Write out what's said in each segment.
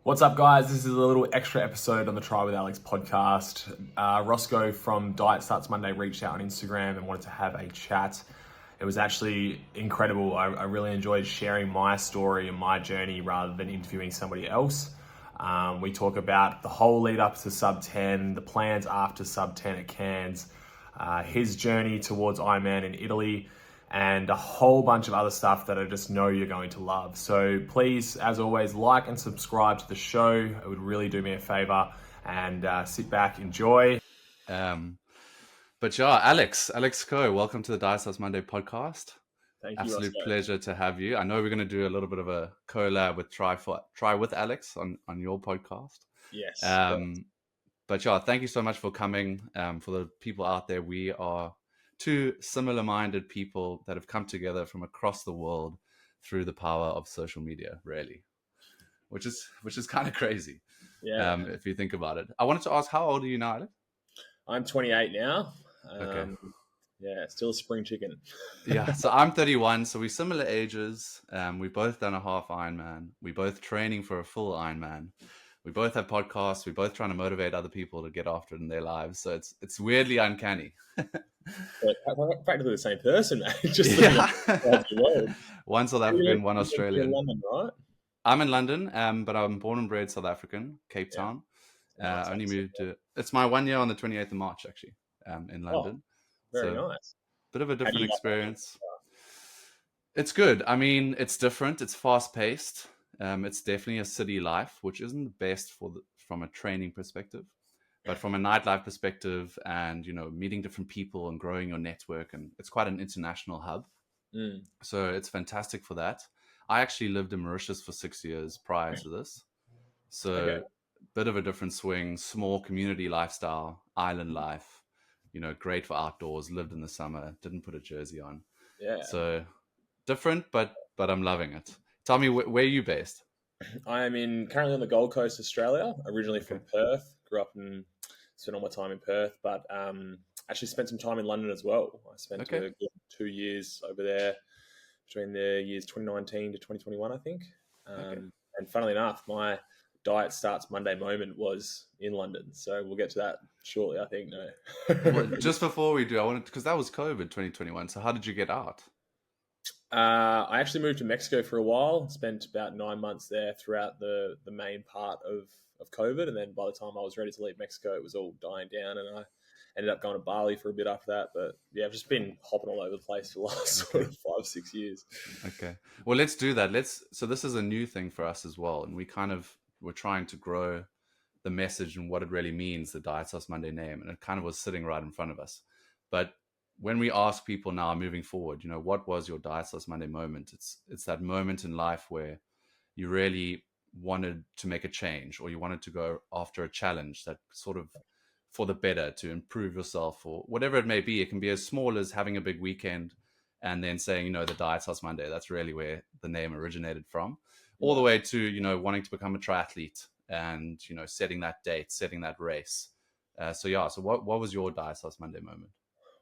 What's up, guys? This is a little extra episode on the Try with Alex podcast. Roscoe from Diet Starts Monday reached out on Instagram and wanted to have a chat. It was actually incredible. I really enjoyed sharing my story and my journey rather than interviewing somebody else. We talk about the whole lead up to sub 10, the plans after sub 10 at Cairns, his journey towards Ironman in Italy, and a whole bunch of other stuff that I just know you're going to love. So please, as always, like and subscribe to the show. It would really do me a favor. And sit back, enjoy. Um, but yeah, Alex Coe, welcome to the Diet Starts Monday podcast. Thank you, Absolute Roscoe. pleasure to have you. I know we're going to do a little bit of a collab with Try with Alex on your podcast. Yes. Um, but yeah, thank you so much for coming. For the people out there, we are two similar-minded people that have come together from across the world through the power of social media, really, which is kind of crazy Yeah. if you think about it. I wanted to ask, how old are you now, Alex? I'm 28 now. Okay. Yeah, still a spring chicken. Yeah, so I'm 31, so we're similar ages. We've both done a half Ironman. We're both training for a full Ironman. We both have podcasts. We're both trying to motivate other people to get after it in their lives. So it's weirdly uncanny. But we're practically the same person, mate. Just living on Yeah. the other world. One South You're African, one in Australian. London, right? I'm in London, but I'm born and bred South African, Cape Yeah. Town. Nice Only accent. moved to, it's my 1 year on the 28th of March, actually, in Oh, London. very So nice. bit of a How do different you like London? experience. It's good. I mean, it's different. It's fast paced. It's definitely a city life, which isn't the best from a training perspective, but from a nightlife perspective, and meeting different people and growing your network, and it's quite an international hub. Mm, So it's fantastic for that. I actually lived in Mauritius for 6 years prior to this, okay. so bit of a different swing. Small community lifestyle, island life. Great for outdoors. Lived in the summer. Didn't put a jersey on. Yeah. So different, but I'm loving it. Tell me, where are you based? I am currently on the Gold Coast, Australia. Originally Okay. from Perth. Grew up and spent all my time in Perth, but actually spent some time in London as well. I spent Okay. a good 2 years over there between the years 2019 to 2021, I think. Okay. And funnily enough, my diet starts Monday moment was in London. So we'll get to that shortly, I think. Well, No. just before we do, I wanted, because that was COVID 2021. So how did you get out? I actually moved to Mexico for a while. Spent about 9 months there throughout the main part of COVID, and then by the time I was ready to leave Mexico, it was all dying down, and I ended up going to Bali for a bit after that. But yeah, I've just been hopping all over the place for the last sort Okay. of 5-6 years. Okay. Well, let's do that. So this is a new thing for us as well, and we're trying to grow the message and what it really means, the Diet Sauce Monday name, and it kind of was sitting right in front of us. But when we ask people now moving forward, what was your Diet Sauce Monday moment? It's that moment in life where you really wanted to make a change, or you wanted to go after a challenge that sort of for the better, to improve yourself, or whatever it may be. It can be as small as having a big weekend and then saying, the Diet Sauce Monday. That's really where the name originated from, all the Yeah. way to wanting to become a triathlete and setting that date, setting that race. So yeah, so what was your Diet Sauce Monday moment?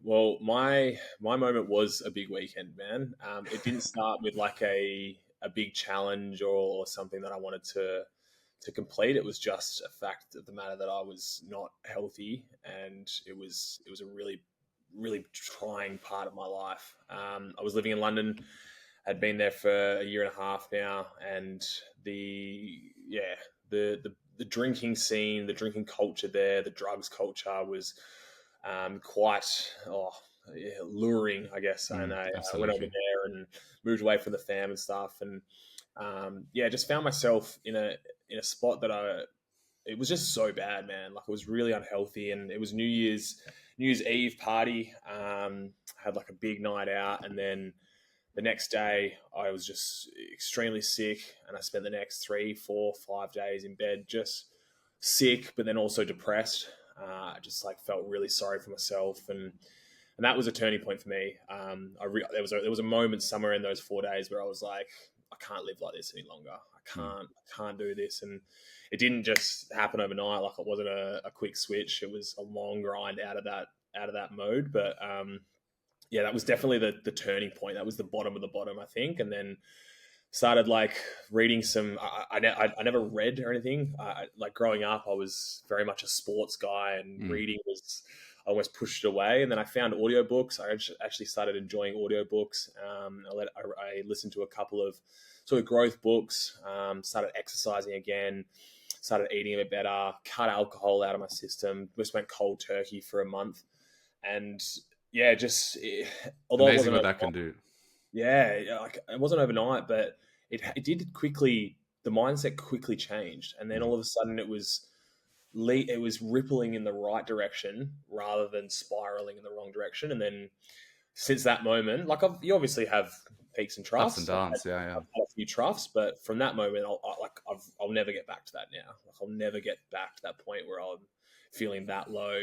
Well, my moment was a big weekend, man. It didn't start with like a big challenge or something that I wanted to complete. It was just a fact of the matter that I was not healthy, and it was a really trying part of my life. I was living in London, had been there for a year and a half now, and the yeah the drinking scene, the drinking culture there, the drugs culture was quite luring, I guess. And I went over Absolutely. there and moved away from the fam and stuff, and just found myself in a spot that it was just so bad, man. Like it was really unhealthy, and it was New Year's Eve party. Had like a big night out, and then the next day I was just extremely sick, and I spent the next 3, 4, 5 days in bed, just sick, but then also depressed. I just like felt really sorry for myself, and that was a turning point for me. There was a moment somewhere in those 4 days where I was like, I can't live like this any longer. Mm. I can't do this, and it didn't just happen overnight. Like it wasn't a quick switch. It was a long grind out of that mode. But yeah, that was definitely the turning point. That was the bottom of the bottom, I think. And then started like reading some. I never read or anything. Like growing up, I was very much a sports guy, and Mm. reading was I almost pushed it away. And then I found audiobooks. I actually started enjoying audiobooks. I listened to a couple of sort of growth books. Started exercising again. Started eating a bit better. Cut alcohol out of my system. Just went cold turkey for a month, and yeah, although it Amazing wasn't what that can do. yeah, like it wasn't overnight, but it did quickly. The mindset quickly changed, and then Mm. all of a sudden it was rippling in the right direction rather than spiraling in the wrong direction. And then since that moment, like you obviously have peaks and Ups and troughs. downs. Yeah. I've had a few troughs, but from that moment, I'll never get back to that now. Like I'll never get back to that point where I'm feeling that low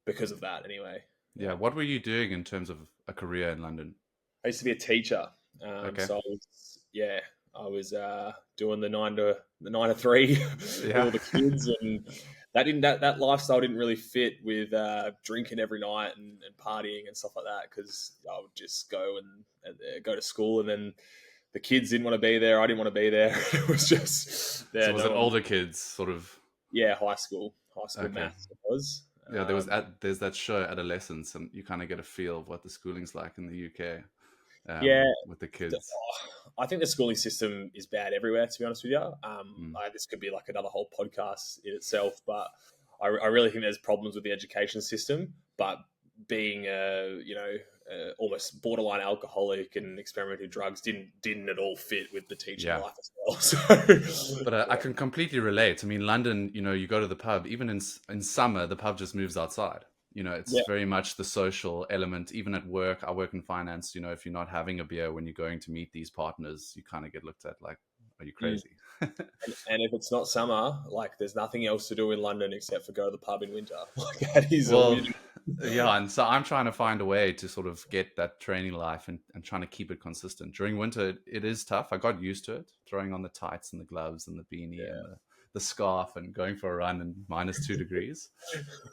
because of that. Anyway, Yeah. What were you doing in terms of a career in London? I used to be a teacher, Okay. so I was doing the 9 to 3 with Yeah. all the kids, and that lifestyle didn't really fit with drinking every night and partying and stuff like that, because I would just go and go to school, and then the kids didn't want to be there. I didn't want to be there. It was just So yeah, was no it one. older kids sort of? Yeah, high school Okay. maths it was. Yeah, there's that show Adolescence, and you kind of get a feel of what the schooling's like in the UK, Yeah, with the kids. I think the schooling system is bad everywhere, to be honest with you. Mm. This could be like another whole podcast in itself, but I really think there's problems with the education system. But being almost borderline alcoholic and experimenting with drugs didn't at all fit with the teaching Yeah, life as well. So, but I can completely relate. I mean, London, you go to the pub, even in summer, the pub just moves outside. It's yeah, very much the social element. Even at work, I work in finance. If you're not having a beer when you're going to meet these partners, you kind of get looked at like, are you mm. crazy? And if it's not summer, like there's nothing else to do in London except for go to the pub in winter. Like that is all you Well, do. yeah, and so I'm trying to find a way to sort of get that training life and trying to keep it consistent. During winter, it is tough. I got used to it, throwing on the tights and the gloves and the beanie and the scarf and going for a run in -2 degrees.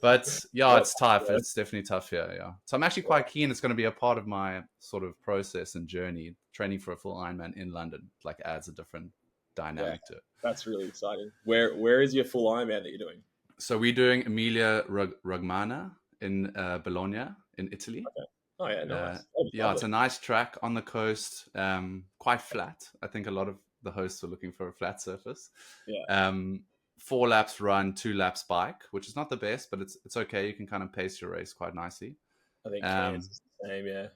But yeah, Yeah, it's tough. yeah, It's definitely tough here. Yeah. So I'm actually quite keen. It's going to be a part of my sort of process and journey. Training for a full Ironman in London like adds a different yeah. dynamic to it. That's really exciting. Where is your full Ironman that you're doing? So we're doing Emilia Romagna in Bologna in Italy. Okay. Oh yeah, Uh, nice. Oh, yeah, it's lovely. a nice track on the coast, quite flat. I think a lot of the hosts are looking for a flat surface. Yeah, 4 laps run, 2 laps bike, which is not the best, but it's okay. You can kind of pace your race quite nicely. I think Cairns Um, is the same. Yeah.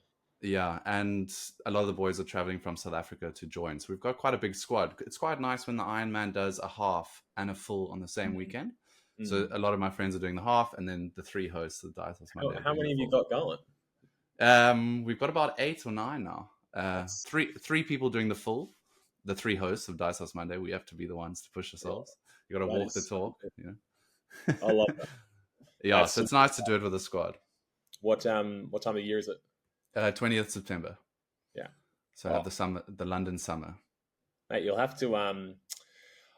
yeah, and a lot of the boys are traveling from South Africa to join. So we've got quite a big squad. It's quite nice when the Ironman does a half and a full on the same weekend. So Mm. a lot of my friends are doing the half, and then the 3 hosts of the Diethos Monday are How doing the many have you full. got going? We've got about 8 or 9 now. That's Three people doing the full. The 3 hosts of Dice House Monday. We have to be the ones to push yeah. ourselves. You got to That walk the is so talk. good. You I love that. Yeah, That's so super it's nice to do exciting. it with a squad. What time of year is it? 20th September. Yeah. So I have Oh, the London summer. mate, you'll have to.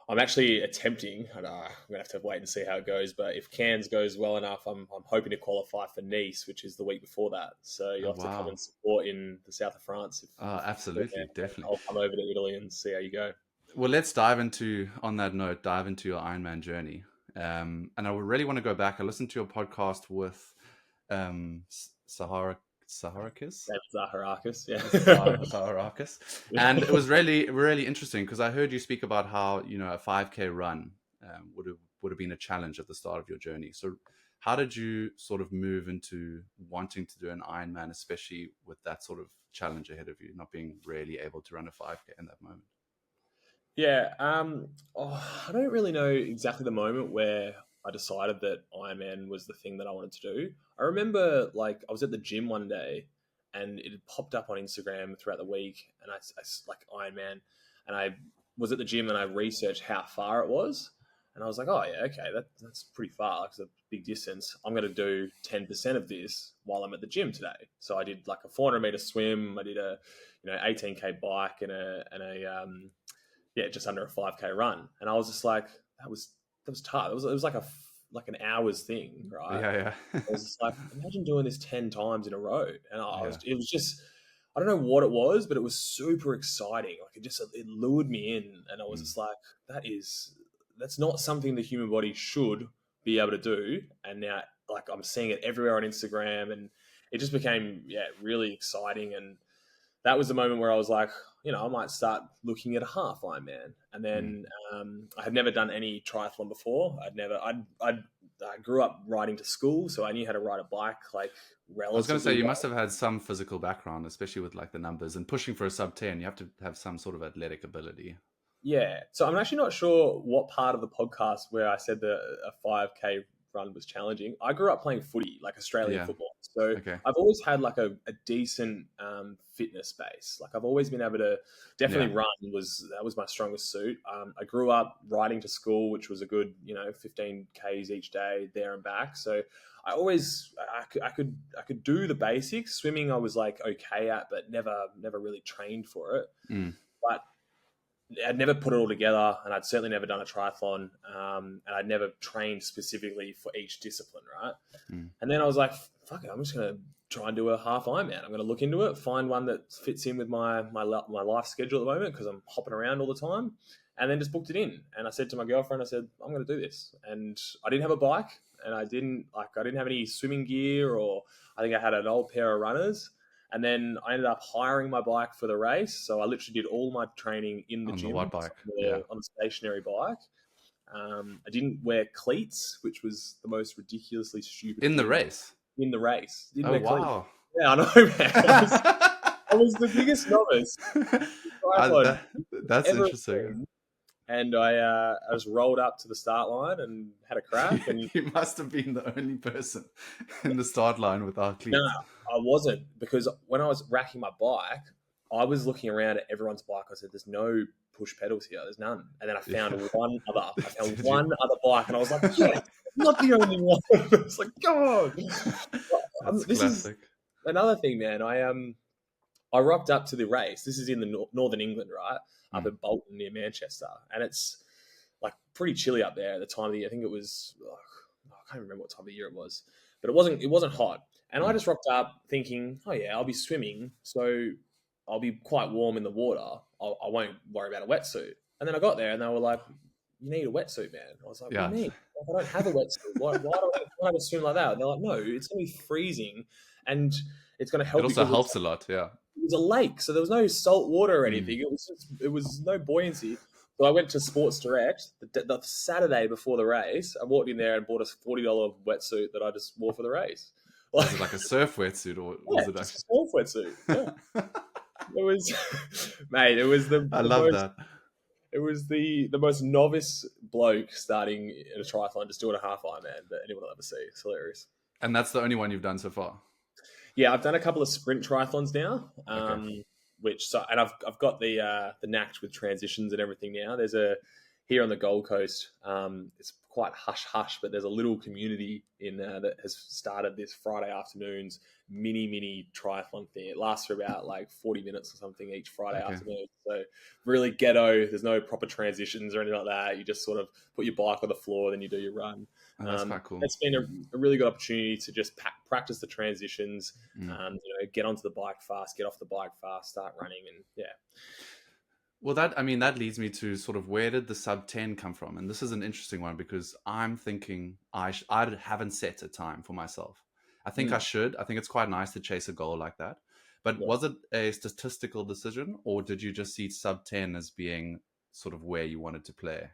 I'm actually attempting. I'm gonna have to wait and see how it goes. But if Cairns goes well enough, I'm hoping to qualify for Nice, which is the week before that. So Oh you'll have to come wow. and support in the south of France. Oh, absolutely, And definitely. I'll come over to Italy and see how you go. Well, let's on that note, dive into your Ironman journey. And I would really want to go back. I listened to your podcast with Saharakis. David Zaharakis, yeah. Zaharakis. And it was really, really interesting because I heard you speak about how, a 5K run would have been a challenge at the start of your journey. So how did you sort of move into wanting to do an Ironman, especially with that sort of challenge ahead of you, not being really able to run a 5K in that moment? Yeah, I don't really know exactly the moment where I decided that Ironman was the thing that I wanted to do. I remember like I was at the gym one day and it had popped up on Instagram throughout the week, and I like Ironman, and I was at the gym and I researched how far it was, and I was like, oh yeah, okay, that's pretty far. It's a big distance. I'm going to do 10% of this while I'm at the gym today. So I did like a 400-meter swim. I did a 18K bike and just under a 5K run. And I was just like, that was tough. It was like an hour's thing, right? Yeah, I was just like, imagine doing this 10 times in a row. And yeah. it was just, I don't know what it was, but it was super exciting. Like it lured me in, and I was just like, that's not something the human body should be able to do. And now, like, I'm seeing it everywhere on Instagram, and it just became really exciting. And that was the moment where I was like, I might start looking at a half Ironman. And then I had never done any triathlon before. I grew up riding to school, so I knew how to ride a bike like relatively. I was going to say, you well. must have had some physical background, especially with like the numbers and pushing for a sub 10. You have to have some sort of athletic ability. Yeah. So I'm actually not sure what part of the podcast where I said that a 5K run was challenging. I grew up playing footy, like Australian football. So I've always had like a decent fitness base. Like I've always been able to definitely run that was my strongest suit. I grew up riding to school, which was a good, 15 Ks each day there and back. So I could do the basics. Swimming I was like okay at, but never really trained for it. But I'd never put it all together, and I'd certainly never done a triathlon, and I'd never trained specifically for each discipline, right? And then I was like, fuck it, I'm just going to try and do a half Ironman. I'm going to look into it, find one that fits in with my life schedule at the moment because I'm hopping around all the time, and then just booked it in. And I said to my girlfriend, I said, I'm going to do this. And I didn't have a bike, and I didn't have any swimming gear, or I think I had an old pair of runners. And then I ended up hiring my bike for the race. So I literally did all my training in the gym on a stationary bike. I didn't wear cleats, which was the most ridiculously stupid in the race. In the race, didn't wear wow! Cleats. Yeah, I know, man. I was the biggest novice. That's interesting. And I just rolled up to the start line and had a crack. And you must have been the only person in the start line without cleats. No, I wasn't, because when I was racking my bike, I was looking around at everyone's bike. I said, "There's no push pedals here. There's none." And then I found one other. I found one other bike, and I was like, "Yeah, not the only one." I was like, "God." This classic. Is another thing, man. I rocked up to the race. This is in the northern England, right? Up at Bolton near Manchester. And it's like pretty chilly up there at the time of the year. I think it was, I can't remember what time of the year it was, but it wasn't hot. And I just rocked up thinking, oh yeah, I'll be swimming, so I'll be quite warm in the water. I won't worry about a wetsuit. And then I got there and they were like, you need a wetsuit, man. I was like, what do you mean? Like, I don't have a wetsuit. Why do I have to swim like that? And they're like, no, it's going to be freezing and it's going to help. It also helps a lot, yeah. It was a lake, so there was no salt water or anything. It was no buoyancy. So I went to Sports Direct the Saturday before the race. I walked in there and bought a $40 wetsuit that I just wore for the race. Was it like a surf wetsuit, or was it actually a surf wetsuit? Yeah. It was, mate. It was I love that. It was the most novice bloke starting in a triathlon, just doing a half Ironman that anyone will ever see. It's hilarious. And that's the only one you've done so far? Yeah, I've done a couple of sprint triathlons now, and I've got the knack with transitions and everything now. There's here on the Gold Coast. It's quite hush, but there's a little community in that has started this Friday afternoons mini triathlon thing. It lasts for about like 40 minutes or something each Friday afternoon. So really ghetto. There's no proper transitions or anything like that. You just sort of put your bike on the floor, then you do your run. That's quite cool. It's been a really good opportunity to just practice the transitions, get onto the bike fast, get off the bike fast, start running, and yeah. Well, that leads me to sort of, where did the sub 10 come from? And this is an interesting one because I'm thinking I haven't set a time for myself. I think I should. I think it's quite nice to chase a goal like that. But was it a statistical decision, or did you just see sub 10 as being sort of where you wanted to play?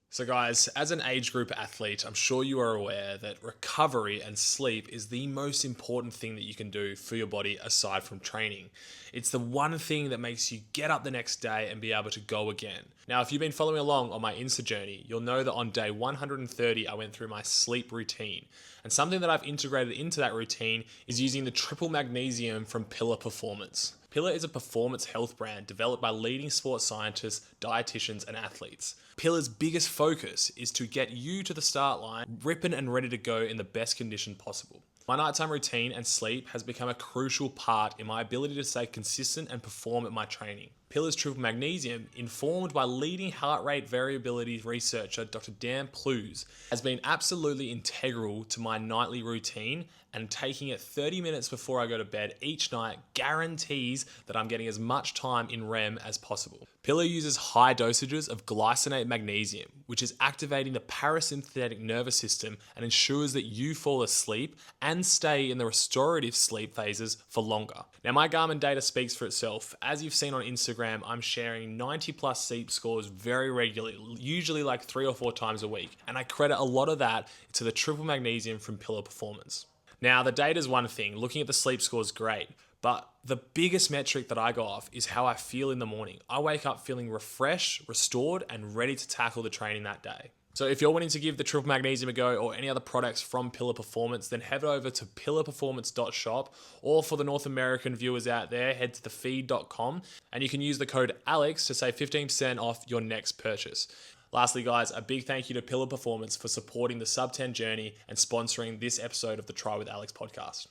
So guys, as an age group athlete, I'm sure you are aware that recovery and sleep is the most important thing that you can do for your body aside from training. It's the one thing that makes you get up the next day and be able to go again. Now, if you've been following along on my Insta journey, you'll know that on day 130, I went through my sleep routine. And something that I've integrated into that routine is using the triple magnesium from Pillar Performance. Pillar is a performance health brand developed by leading sports scientists, dietitians, and athletes. Pillar's biggest focus is to get you to the start line ripping and ready to go in the best condition possible. My nighttime routine and sleep has become a crucial part in my ability to stay consistent and perform at my training. Pillar's triple magnesium, informed by leading heart rate variability researcher Dr. Dan Plews, has been absolutely integral to my nightly routine, and taking it 30 minutes before I go to bed each night guarantees that I'm getting as much time in REM as possible. Pillar uses high dosages of glycinate magnesium, which is activating the parasympathetic nervous system and ensures that you fall asleep and stay in the restorative sleep phases for longer. Now, my Garmin data speaks for itself. As you've seen on Instagram, I'm sharing 90 plus sleep scores very regularly, usually like 3 or 4 times a week. And I credit a lot of that to the triple magnesium from Pillar Performance. Now, the data is one thing. Looking at the sleep score is great. But the biggest metric that I go off is how I feel in the morning. I wake up feeling refreshed, restored, and ready to tackle the training that day. So if you're wanting to give the triple magnesium a go or any other products from Pillar Performance, then head over to pillarperformance.shop, or for the North American viewers out there, head to thefeed.com, and you can use the code ALEX to save 15% off your next purchase. Lastly, guys, a big thank you to Pillar Performance for supporting the Sub 10 journey and sponsoring this episode of the Try with Alex podcast.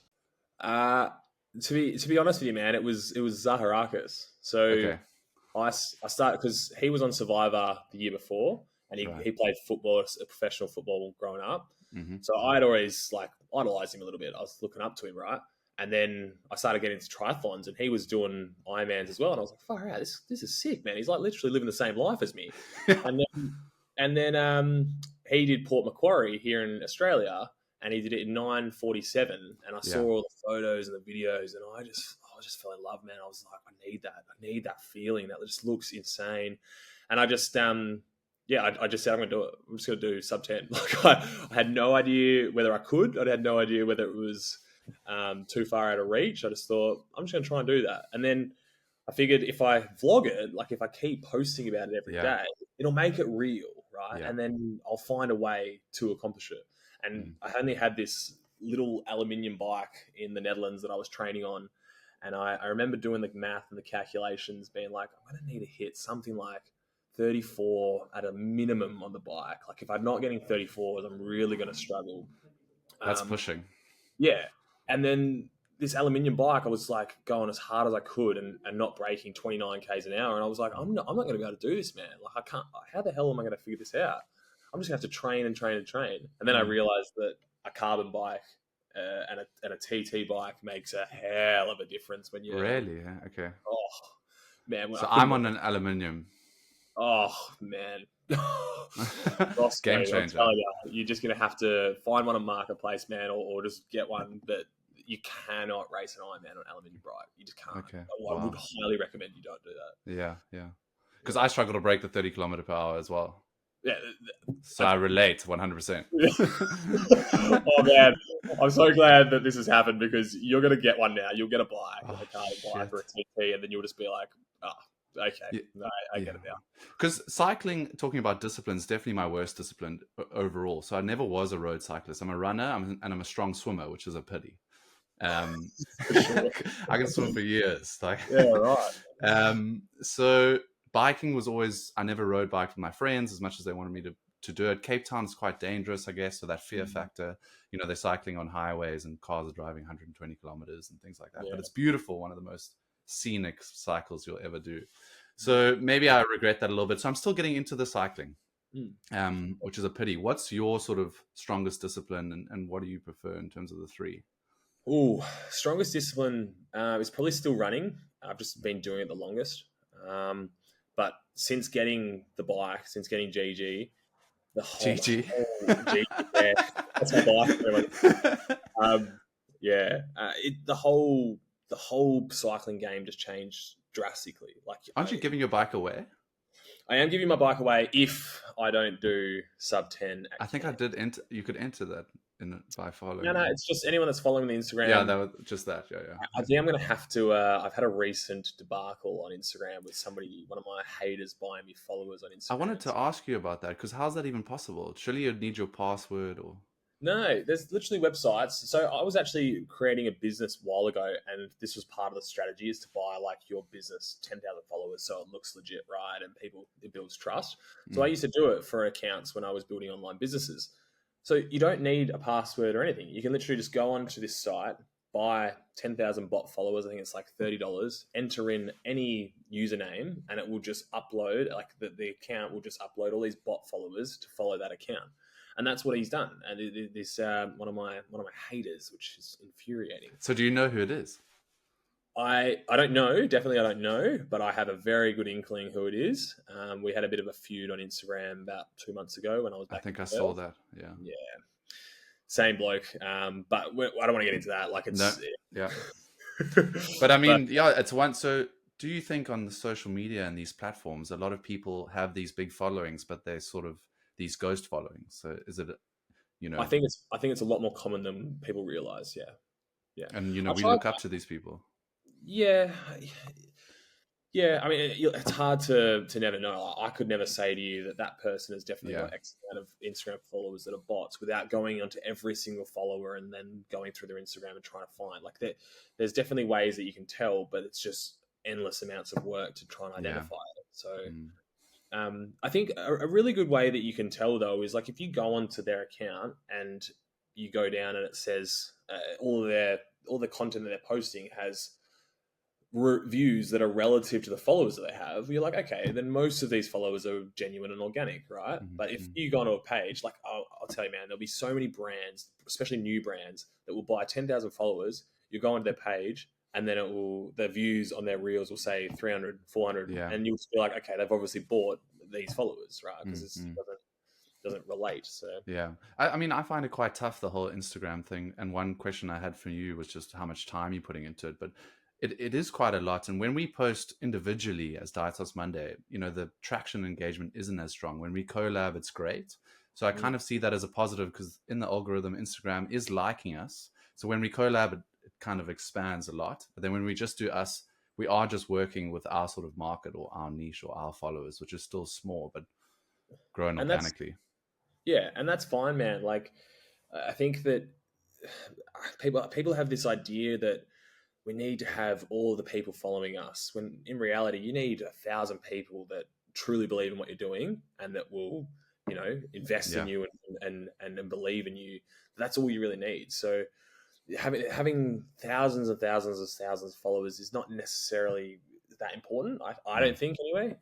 To be honest with you, man, it was Zaharakis. So Okay. I started because he was on Survivor the year before, and he played football, professional football growing up. Mm-hmm. So I'd always like idolized him a little bit. I was looking up to him, right? And then I started getting into triathlons, and he was doing Ironmans as well. And I was like, far out, this is sick, man. He's like literally living the same life as me. and then he did Port Macquarie here in Australia, and he did it in 9:47. And I saw all the photos and the videos, and I just fell in love, man. I was like, I need that feeling. That just looks insane. And I just I just said, I'm going to do it. I'm just going to do sub 10. Like I had no idea whether I could. I had no idea whether it was too far out of reach. I just thought, I'm just going to try and do that. And then I figured if I vlog it, like if I keep posting about it every day, it'll make it real, right? Yeah. And then I'll find a way to accomplish it. And I only had this little aluminium bike in the Netherlands that I was training on. And I remember doing the math and the calculations, being like, I'm going to need to hit something like 34 at a minimum on the bike. Like if I'm not getting 34s, I'm really going to struggle. That's pushing. Yeah. And then this aluminium bike, I was like going as hard as I could and not breaking 29 Ks an hour. And I was like, I'm not going to be able to do this, man. Like I can't, how the hell am I going to figure this out? I'm just going to have to train and train and train. And then I realized that a carbon bike and a TT bike makes a hell of a difference when you Really? Yeah. Okay. Oh, man. So I'm on an aluminium. Oh, man. Roscoe, Game changer. You're just going to have to find one on Marketplace, man, or just get one that you cannot race an Ironman on aluminium bike. You just can't. Okay. I would highly recommend you don't do that. Yeah. Because I struggle to break the 30 kilometer per hour as well. Yeah. So I relate 100%. Oh, man. I'm so glad that this has happened because you're going to get one now. You'll get a bike, a carbon bike or a TT, and then you'll just be like, okay, I get it now. Because cycling, talking about discipline, is definitely my worst discipline overall. So I never was a road cyclist. I'm a runner and I'm a strong swimmer, which is a pity. I can swim for years. Yeah, right. So biking was always, I never rode bike with my friends as much as they wanted me to do it. Cape Town is quite dangerous, I guess, so that fear factor. You know, they're cycling on highways and cars are driving 120 kilometers and things like that. Yeah. But it's beautiful, one of the most scenic cycles you'll ever do. So maybe I regret that a little bit. So I'm still getting into the cycling, which is a pity. What's your sort of strongest discipline and what do you prefer in terms of the three? Ooh, strongest discipline is probably still running. I've just been doing it the longest. But since getting the bike, since getting GG, the whole GG, yeah, that's my bike. The whole cycling game just changed drastically. Like, aren't you giving your bike away? I am giving my bike away if I don't do sub 10. I think I did enter. You could enter that by following. No, it's just anyone that's following the Instagram. Yeah, that was just that. Yeah. I think I'm going to have to. I've had a recent debacle on Instagram with one of my haters buying me followers on Instagram. I wanted to ask you about that because how's that even possible? Surely you'd need your password or. No, there's literally websites. So I was actually creating a business a while ago, and this was part of the strategy is to buy like your business 10,000 followers so it looks legit, right? And it builds trust. So I used to do it for accounts when I was building online businesses. So you don't need a password or anything. You can literally just go onto this site, buy 10,000 bot followers. I think it's like $30. Enter in any username, and it will just upload. Like the account will just upload all these bot followers to follow that account, and that's what he's done. And this one of my haters, which is infuriating. So do you know who it is? I don't know. Definitely, I don't know, but I have a very good inkling who it is. We had a bit of a feud on Instagram about 2 months ago when I was back. I think in I saw Perth. that. Yeah. Yeah, same bloke. But I don't want to get into that. Like it's No. Yeah. But I mean, yeah, it's one. So do you think on the social media and these platforms, a lot of people have these big followings, but they're sort of these ghost followings? So is it, I think it's a lot more common than people realize. Yeah, yeah. And I we tried. look up to these people. Yeah, yeah. I mean, it's hard to never know. I could never say to you that person has definitely got X amount of Instagram followers that are bots without going onto every single follower and then going through their Instagram and trying to find. Like, there's definitely ways that you can tell, but it's just endless amounts of work to try and identify it. So. I think a really good way that you can tell, though, is like if you go onto their account and you go down and it says all the content that they're posting has reviews that are relative to the followers that they have, you're like, okay, then most of these followers are genuine and organic, right? But if you go onto a page, like I'll tell you, man, there'll be so many brands, especially new brands, that will buy 10,000 followers. You go onto their page, and then the views on their reels will say 300, 400, and you'll feel like, okay, they've obviously bought these followers, right? Because it doesn't relate. So yeah, I mean, I find it quite tough, the whole Instagram thing. And one question I had for you was just how much time you're putting into it, but it is quite a lot. And when we post individually as Diet Monday, the traction engagement isn't as strong. When we collab, it's great. So I kind of see that as a positive, because in the algorithm, Instagram is liking us. So when we collab, it kind of expands a lot. But then when we just do us, we are just working with our sort of market or our niche or our followers, which is still small, but growing organically. Yeah, and that's fine, man. Like, I think that people have this idea that we need to have all the people following us, when in reality, you need 1,000 people that truly believe in what you're doing and that will, invest in you and believe in you. That's all you really need. So having thousands and thousands of followers is not necessarily that important. I don't think, anyway.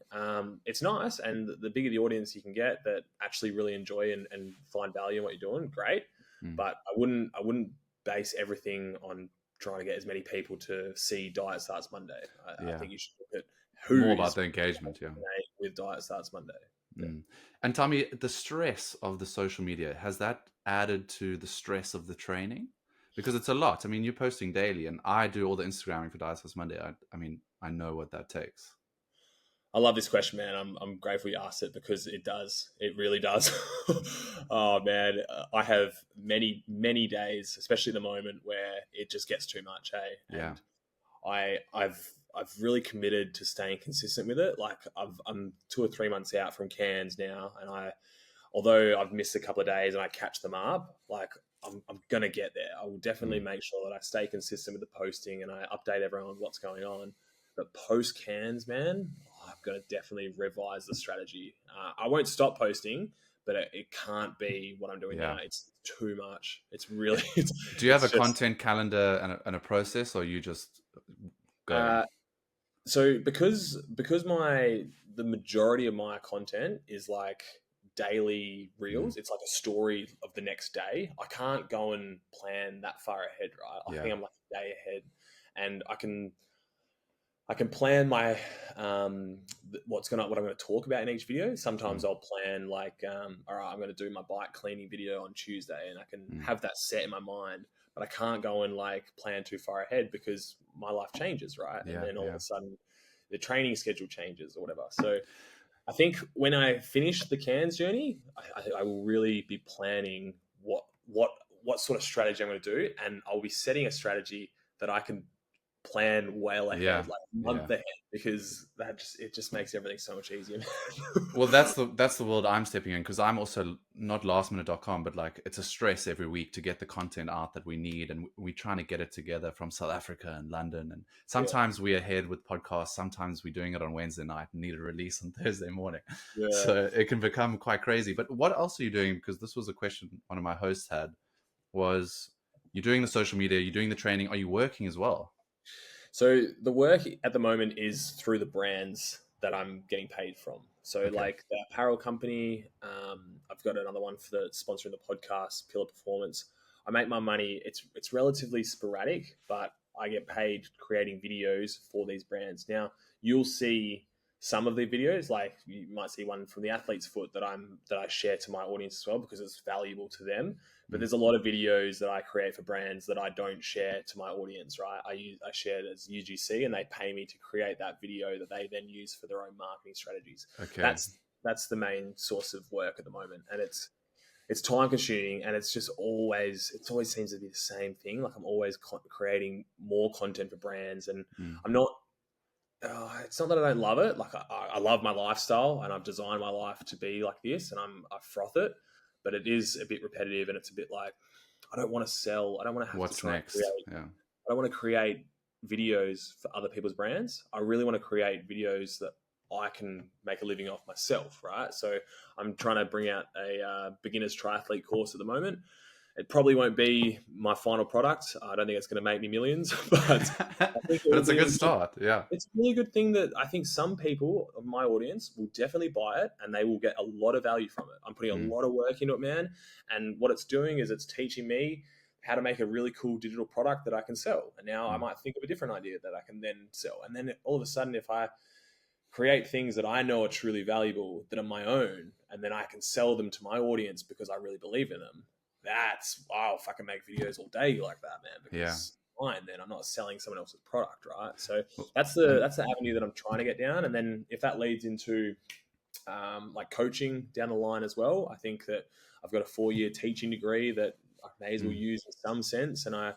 It's nice, and the bigger the audience you can get that actually really enjoy and find value in what you're doing, great. But I wouldn't base everything on trying to get as many people to see Diet Starts Monday. I think you should look at who more about the engagement, with Diet Starts Monday. And tell me, the stress of the social media, has that added to the stress of the training? Because it's a lot. I mean, you're posting daily, and I do all the Instagramming for Diet Starts Monday. I mean, I know what that takes. I love this question, man. I'm grateful you asked it, because it does. It really does. Oh, man. I have many, many days, especially at the moment, where it just gets too much, hey? And I've really committed to staying consistent with it. Like, I'm 2 or 3 months out from Cairns now, and although I've missed a couple of days and I catch them up, like, I'm going to get there. I will definitely make sure that I stay consistent with the posting and I update everyone on what's going on. But post Cairns, man, I've got to definitely revise the strategy. I won't stop posting, but it can't be what I'm doing now. It's too much. It's really... Do you have a content calendar and a process, or you just go? So because the majority of my content is like daily reels, it's like a story of the next day. I can't go and plan that far ahead, right? I think I'm like a day ahead, and I can plan my what I'm going to talk about in each video. Sometimes I'll plan like, all right, I'm going to do my bike cleaning video on Tuesday, and I can have that set in my mind. But I can't go and like plan too far ahead, because my life changes, right? And then all of a sudden the training schedule changes or whatever. So I think when I finish the Cairns journey, I will really be planning what sort of strategy I'm going to do, and I'll be setting a strategy that I can plan well ahead, Yeah. like a month ahead, because it just makes everything so much easier. Well, that's the world I'm stepping in, because I'm also not lastminute.com, but like it's a stress every week to get the content out that we need, and we're trying to get it together from South Africa and London, and sometimes we're ahead with podcasts, sometimes we're doing it on Wednesday night and need a release on Thursday morning. Yeah. So it can become quite crazy. But what else are you doing? Because this was a question one of my hosts had, was you're doing the social media, you're doing the training, are you working as well? So the work at the moment is through the brands that I'm getting paid from. So like the apparel company, I've got another one for sponsoring the podcast, Pillar Performance. I make my money. It's relatively sporadic, but I get paid creating videos for these brands. Now you'll see some of the videos, like you might see one from the Athlete's Foot that I share to my audience as well, because it's valuable to them. But there's a lot of videos that I create for brands that I don't share to my audience, right? I share it as UGC, and they pay me to create that video that they then use for their own marketing strategies. Okay. That's the main source of work at the moment, and it's time consuming, and it always seems to be the same thing. Like I'm always creating more content for brands, and I'm not. It's not that I don't love it. Like I love my lifestyle, and I've designed my life to be like this, and I froth it. But it is a bit repetitive, and it's a bit like I don't want to sell. I don't want to have What's to next? I don't want to create videos for other people's brands. I really want to create videos that I can make a living off myself, right? So I'm trying to bring out a beginner's triathlete course at the moment. It probably won't be my final product. I don't think it's going to make me millions, but I think but it's a good start. Yeah. It's a really good thing that I think some people of my audience will definitely buy it, and they will get a lot of value from it. I'm putting a lot of work into it, man. And what it's doing is it's teaching me how to make a really cool digital product that I can sell. And now I might think of a different idea that I can then sell. And then all of a sudden, if I create things that I know are truly valuable that are my own, and then I can sell them to my audience because I really believe in them, I'll fucking make videos all day like that, man. Because fine, then I'm not selling someone else's product, right? So that's the avenue that I'm trying to get down. And then if that leads into like coaching down the line as well, I think that I've got a 4-year teaching degree that I may as well use in some sense, and I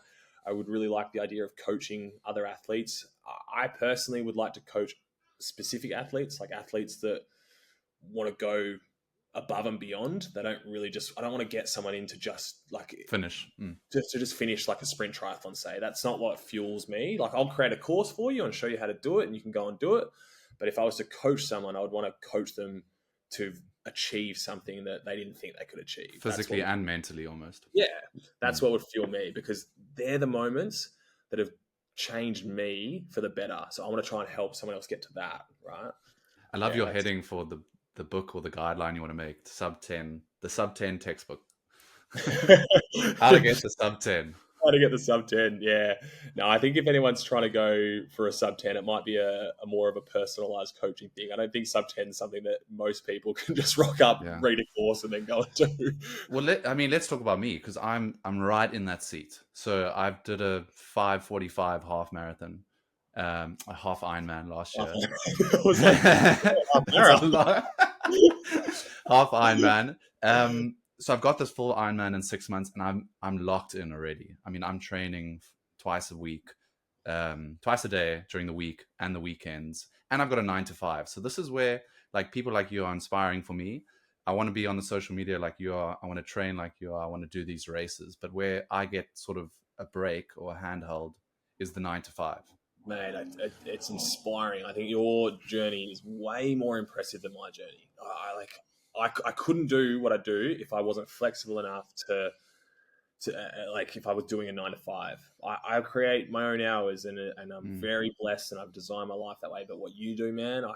would really like the idea of coaching other athletes. I personally would like to coach specific athletes, like athletes that want to go above and beyond. They don't really I don't want to get someone in to just like finish, just finish like a sprint triathlon, say. That's not what fuels me. Like I'll create a course for you and show you how to do it, and you can go and do it. But if I was to coach someone, I would want to coach them to achieve something that they didn't think they could achieve. Physically and mentally almost. Yeah, that's what would fuel me, because they're the moments that have changed me for the better. So I want to try and help someone else get to that, right? I love your heading for the book or the guideline you want to make, the sub 10 textbook. How to get the sub 10. How to get the sub 10, yeah. No, I think if anyone's trying to go for a sub 10, it might be a more of a personalized coaching thing. I don't think sub 10 is something that most people can just rock up, read a course, and then go and do. Well, let's talk about me, because I'm right in that seat. So I did a 5:45 half marathon, a half Ironman last year. Half Ironman. So I've got this full Ironman in 6 months, and I'm locked in already. I mean, I'm training twice a week, twice a day during the week and the weekends, and I've got a 9 to 5. So this is where like people like you are inspiring for me. I want to be on the social media like you are. I want to train like you are. I want to do these races. But where I get sort of a break or a handheld is the 9 to 5. Man, it's inspiring. I think your journey is way more impressive than my journey. I couldn't do what I do if I wasn't flexible enough to like if I was doing a 9 to 5. I create my own hours, and I'm very blessed, and I've designed my life that way. But what you do, man, I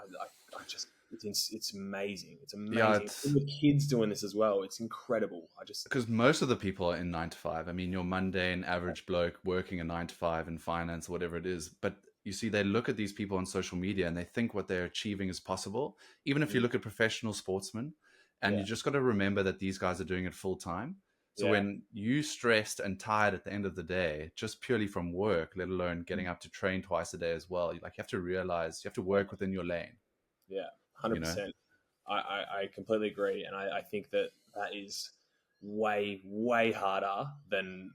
just it's amazing. It's amazing. Yeah, and the kids doing this as well. It's incredible. Because most of the people are in 9 to 5. I mean, your mundane average bloke working a 9 to 5 in finance, whatever it is. But you see, they look at these people on social media and they think what they're achieving is possible. Even if you look at professional sportsmen, and you just got to remember that these guys are doing it full time. So when you stressed and tired at the end of the day, just purely from work, let alone getting up to train twice a day as well, you have to realize you have to work within your lane. Yeah, 100%. I completely agree. And I think that is way, way harder than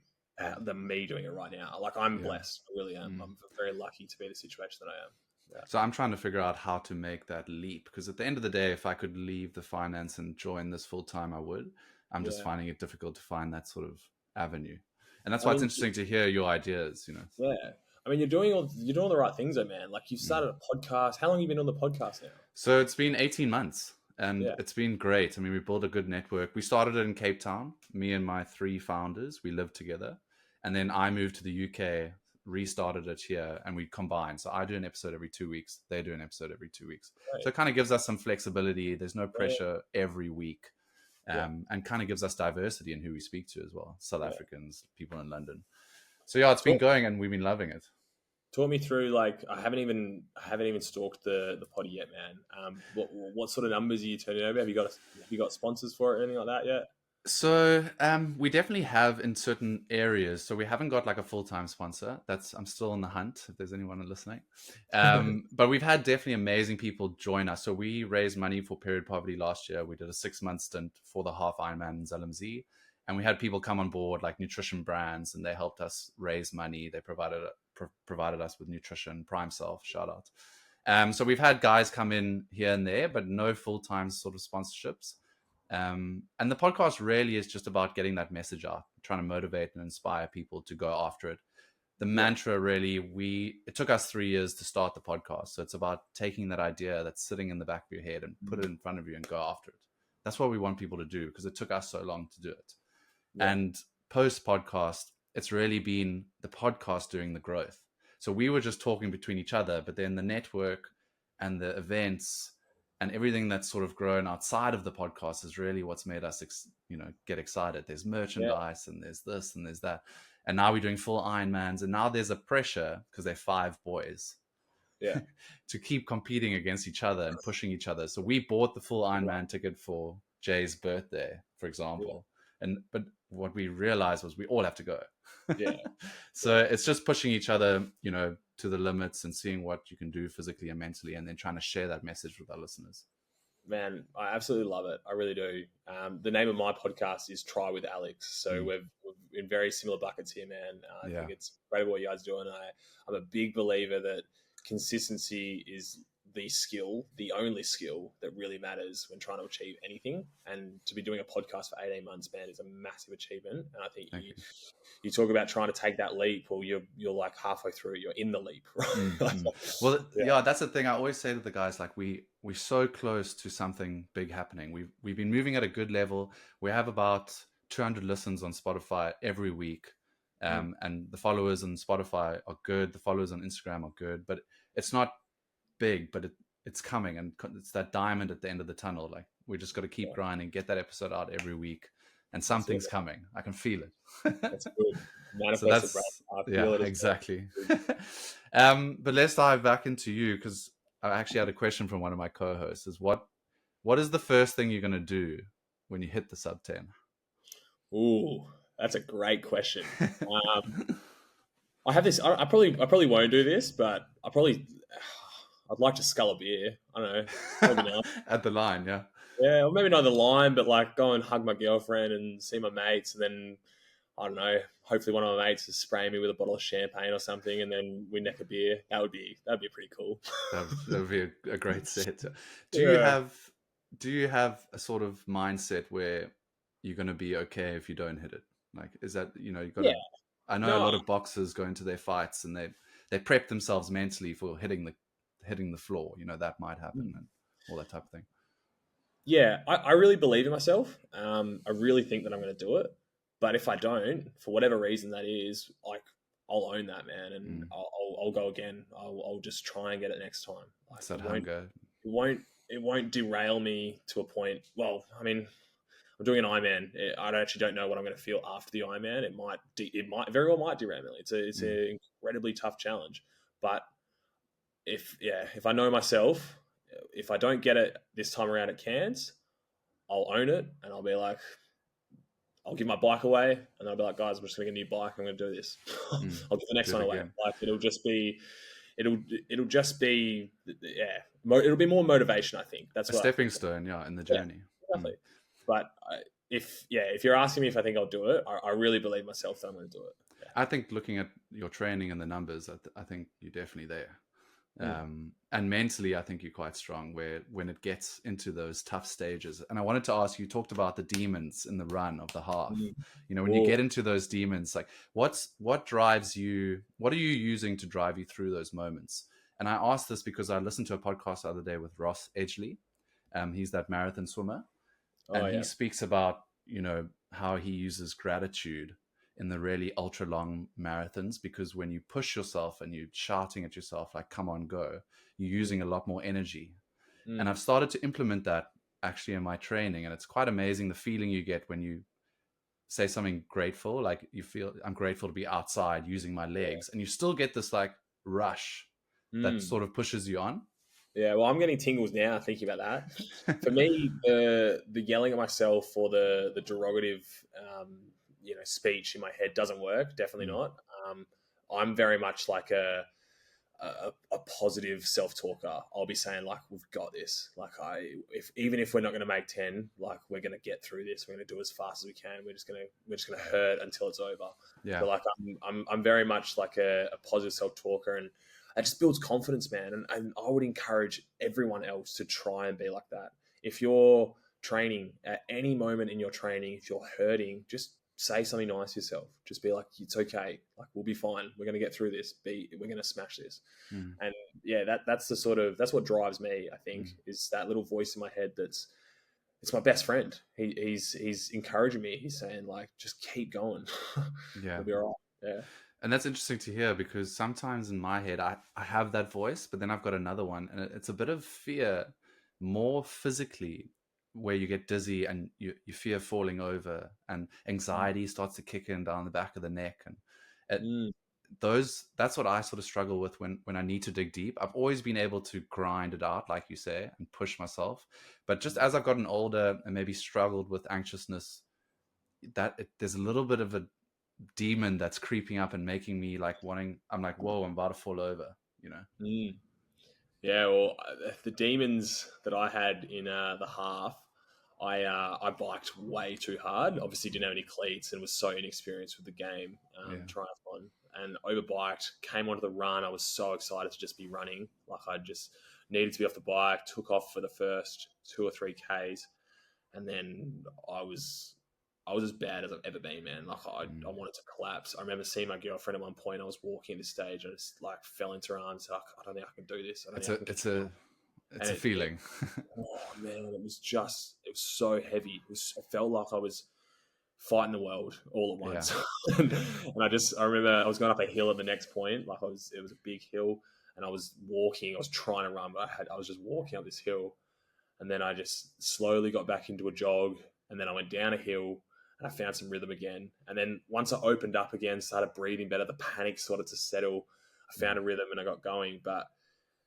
than me doing it right now. Like I'm Yeah. blessed, I really am. I'm very lucky to be in the situation that I am. Yeah. So I'm trying to figure out how to make that leap, because at the end of the day, if I could leave the finance and join this full time, I would. I'm just finding it difficult to find that sort of avenue, and that's why it's interesting to hear your ideas. Yeah. I mean, you're doing all the right things, though, man. Like you started a podcast. How long have you been on the podcast now? So it's been 18 months, and Yeah. it's been great. I mean, we built a good network. We started it in Cape Town. Me and my 3 founders, we lived together, and then I moved to the UK, restarted it here, and we combined. So I do an episode every 2 weeks. They do an episode every 2 weeks. Right. So it kind of gives us some flexibility. There's no pressure every week. And kind of gives us diversity in who we speak to as well. South Africans, people in London. So yeah, it's been going, and we've been loving it. Talk me through, like, I haven't even stalked the poddy yet, man. What sort of numbers are you turning over? Have you got sponsors for it or anything like that yet? So we definitely have in certain areas. So we haven't got like a full-time sponsor. I'm still on the hunt if there's anyone listening. But we've had definitely amazing people join us. So we raised money for Period Poverty last year. We did a 6-month stint for the half Ironman in ZLMZ. And we had people come on board, like nutrition brands, and they helped us raise money. They provided us with nutrition, Prime Self, shout out. So we've had guys come in here and there, but no full-time sort of sponsorships. And the podcast really is just about getting that message out, trying to motivate and inspire people to go after it. The mantra really, it took us 3 years to start the podcast. So it's about taking that idea that's sitting in the back of your head and put it in front of you and go after it. That's what we want people to do, because it took us so long to do it. Yeah. And post podcast, it's really been the podcast doing the growth. So we were just talking between each other, but then the network and the events and everything that's sort of grown outside of the podcast is really what's made us, get excited. There's merchandise and there's this and there's that. And now we're doing full Ironmans. And now there's a pressure, because they're 5 boys, to keep competing against each other and pushing each other. So we bought the full Ironman ticket for Jay's birthday, for example. But what we realized was we all have to go. So it's just pushing each other, to the limits and seeing what you can do physically and mentally, and then trying to share that message with our listeners. Man, I absolutely love it. I really do. The name of my podcast is Try with Alex. So we're in very similar buckets here, man. I think it's incredible what you guys are doing. I'm a big believer that consistency is the only skill that really matters when trying to achieve anything. And to be doing a podcast for 18 months, man, is a massive achievement. And I think you talk about trying to take that leap, or you're like halfway through, you're in the leap, right? Well, that's the thing I always say to the guys, like we're so close to something big happening. We've been moving at a good level. We have about 200 listens on Spotify every week. And the followers on Spotify are good. The followers on Instagram are good, but it's not big, but it's coming, and it's that diamond at the end of the tunnel. Like we just got to keep grinding, get that episode out every week, and something's coming. I can feel it. That's good. Manifest it, exactly. But let's dive back into you, because I actually had a question from one of my co-hosts. Is what is the first thing you're going to do when you hit the sub 10? Ooh, that's a great question. I have this. I probably won't do this, but I'd like to scull a beer. I don't know. Maybe not. At the line, yeah. Yeah, or maybe not the line, but like go and hug my girlfriend and see my mates, and then, I don't know, hopefully one of my mates is spraying me with a bottle of champagne or something, and then we neck a beer. That'd be pretty cool. That would be a great set. Do you have a sort of mindset where you're going to be okay if you don't hit it? Like, is that, you got to, I know a lot of boxers go into their fights and they prep themselves mentally for hitting the floor, that might happen and all that type of thing. Yeah, I really believe in myself. I really think that I'm going to do it. But if I don't, for whatever reason that is, like, I'll own that, man, and I'll go again. I'll just try and get it next time. Like, it's that hunger. It won't derail me to a point. Well, I mean, I'm doing an Ironman. I actually don't know what I'm going to feel after the Ironman. It might very well derail me. It's an incredibly tough challenge. But if I know myself, if I don't get it this time around at Cairns, I'll own it, and I'll be like, I'll give my bike away, and I'll be like, guys, I'm just going to get a new bike. I'm going to do this. I'll give the next one away. Like, it'll be more motivation. I think that's a stepping stone, in the journey. Yeah, exactly. But if you're asking me if I think I'll do it, I really believe myself that I'm going to do it. I think looking at your training and the numbers, I think you're definitely there. Yeah. And mentally, I think you're quite strong where when it gets into those tough stages. And I wanted to ask you, talked about the demons in the run of the half. Mm. You know, when you get into those demons, like what drives you? What are you using to drive you through those moments? And I asked this because I listened to a podcast the other day with Ross Edgley. He's that marathon swimmer, Oh, and he yeah. speaks about, you know, how he uses gratitude in the really ultra long marathons, because when you push yourself and you're shouting at yourself like come on, go, you're using a lot more energy. And I've started to implement that actually in my training, and it's quite amazing the feeling you get when you say something grateful, like you feel I'm grateful to be outside using my legs, and you still get this like rush that Mm. sort of pushes you on. Yeah, well, I'm getting tingles now thinking about that. For me, the yelling at myself or the derogative, speech in my head doesn't work. Definitely not. I'm very much like a positive self talker. I'll be saying like, "We've got this." Like even if we're not going to make 10, like we're going to get through this. We're going to do as fast as we can. We're just gonna hurt until it's over. Yeah. So like I'm very much like a positive self talker, and it just builds confidence, man. And I would encourage everyone else to try and be like that. If you're training at any moment in your training, if you're hurting, just say something nice to yourself. Just be like, it's okay. Like, we'll be fine. We're going to get through this. We're going to smash this. And yeah, that's what drives me, I think, is that little voice in my head it's my best friend. He's encouraging me. He's saying like, just keep going. Yeah. We'll be all right. Yeah. And that's interesting to hear, because sometimes in my head, I have that voice, but then I've got another one, and it's a bit of fear, more physically, where you get dizzy and you fear falling over, and anxiety starts to kick in down the back of the neck. And that's what I sort of struggle with when I need to dig deep. I've always been able to grind it out, like you say, and push myself. But just as I've gotten older and maybe struggled with anxiousness, there's a little bit of a demon that's creeping up and making me like I'm like, whoa, I'm about to fall over, you know? Yeah, well, the demons that I had in the half, I biked way too hard. Obviously, didn't have any cleats and was so inexperienced with the game, triathlon, and overbiked. Came onto the run. I was so excited to just be running. Like I just needed to be off the bike. Took off for the first 2 or 3 Ks, and then I was as bad as I've ever been, man. Like I wanted to collapse. I remember seeing my girlfriend at one point. I was walking at this stage, and I just like fell into her arms. Like, I don't think I can do this. It's a feeling. Oh man, it was so heavy. It felt like I was fighting the world all at once. Yeah. and I remember I was going up a hill at the next point. Like it was a big hill, and I was walking. I was trying to run, but I was just walking up this hill, and then I just slowly got back into a jog, and then I went down a hill. And I found some rhythm again. And then once I opened up again, started breathing better, the panic started to settle. I found a rhythm and I got going. But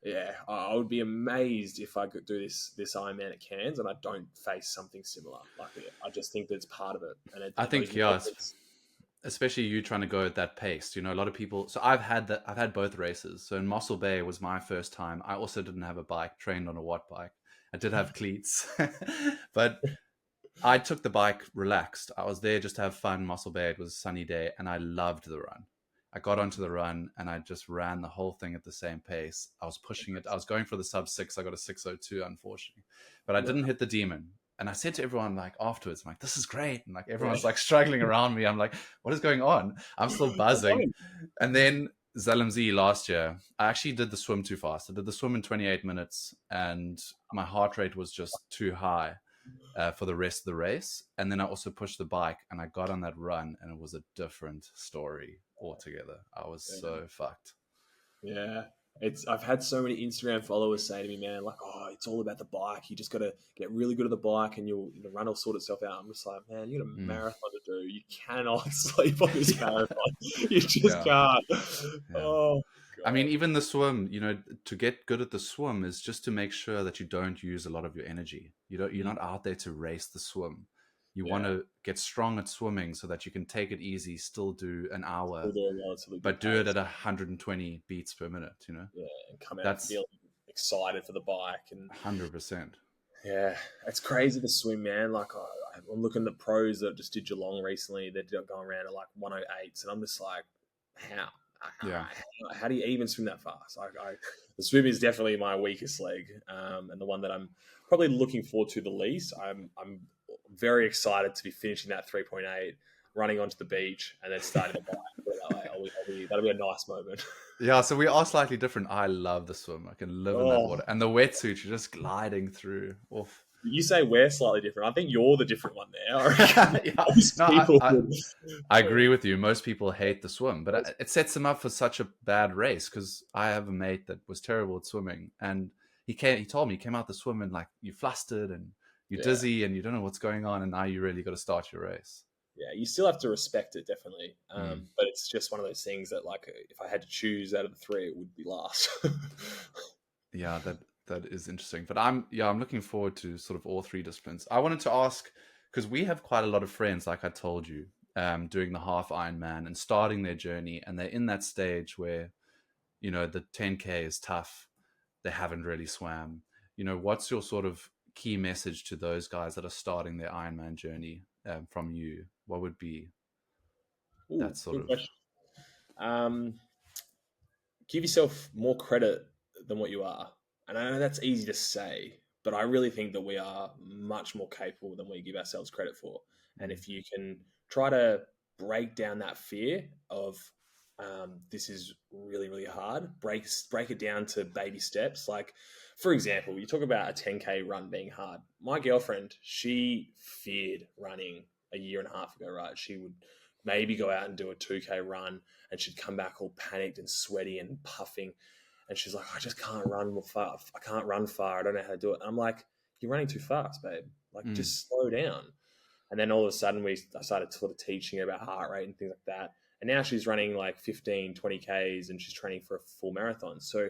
yeah, I would be amazed if I could do this Ironman at Cairns and I don't face something similar. Like I just think that's part of it. And I think, especially you trying to go at that pace. You know, a lot of people. So I've had both races. So in Mossel Bay was my first time. I also didn't have a bike, trained on a watt bike. I did have cleats, but I took the bike relaxed. I was there just to have fun. Mossel Bay, it was a sunny day, and I loved the run. I got onto the run and I just ran the whole thing at the same pace. I was pushing it. I was going for the sub 6. I got a 6:02, unfortunately, but I didn't hit the demon. And I said to everyone like afterwards, I'm like, this is great. And like everyone's like struggling around me. I'm like, what is going on? I'm still buzzing. And then Zalamzi last year, I actually did the swim too fast. I did the swim in 28 minutes and my heart rate was just too high. For the rest of the race. And then I also pushed the bike and I got on that run and it was a different story altogether. I was so fucked. Yeah. I've had so many Instagram followers say to me, man, like, oh, it's all about the bike. You just got to get really good at the bike and the run will sort itself out. I'm just like, man, you got a marathon to do. You cannot sleep on this marathon. You just can't. Yeah. Oh, God. I mean, even the swim, you know, to get good at the swim is just to make sure that you don't use a lot of your energy. You're not out there to race the swim. You want to get strong at swimming so that you can take it easy, still do an hour, but do it at 120 beats per minute, you know? Yeah, and come out feeling excited for the bike. And 100%. Yeah, it's crazy to swim, man. Like I I'm looking at the pros that just did Geelong recently. They're going around at like 108s, and I'm just like, how? Yeah. How do you even swim that fast? The swim is definitely my weakest leg, and the one that I'm probably looking forward to the least. I'm very excited to be finishing that 3.8, running onto the beach, and then starting the bike. Put it that way. That'll be a nice moment. Yeah, so we are slightly different. I love the swim. I can live in that water. And the wetsuit, you're just gliding through. Oof. You say we're slightly different. I think you're the different one there. I reckon Yeah. most No, people I agree with you. Most people hate the swim, but it sets them up for such a bad race because I have a mate that was terrible at swimming, and he told me he came out the swim and like you flustered and you're dizzy and you don't know what's going on, and now you really got to start your race. Yeah, you still have to respect it, definitely. But it's just one of those things that, like, if I had to choose out of the three, it would be last. Yeah, that is interesting. But I'm looking forward to sort of all three disciplines. I wanted to ask because we have quite a lot of friends, like I told you, doing the half Ironman and starting their journey, and they're in that stage where, you know, the 10K is tough. They haven't really swam. You know, what's your sort of key message to those guys that are starting their Ironman journey from you? What would be that sort Good of? question. Give yourself more credit than what you are. And I know that's easy to say, but I really think that we are much more capable than we give ourselves credit for. And if you can try to break down that fear of this is really, really hard, break it down to baby steps. Like, for example, you talk about a 10K run being hard. My girlfriend, she feared running a year and a half ago, right? She would maybe go out and do a 2K run, and she'd come back all panicked and sweaty and puffing. And she's like, I just can't run far. I can't run far. I don't know how to do it. And I'm like, you're running too fast, babe. Like, just slow down. And then all of a sudden, I started sort of teaching her about heart rate and things like that. And now she's running like 15, 20 Ks, and she's training for a full marathon. So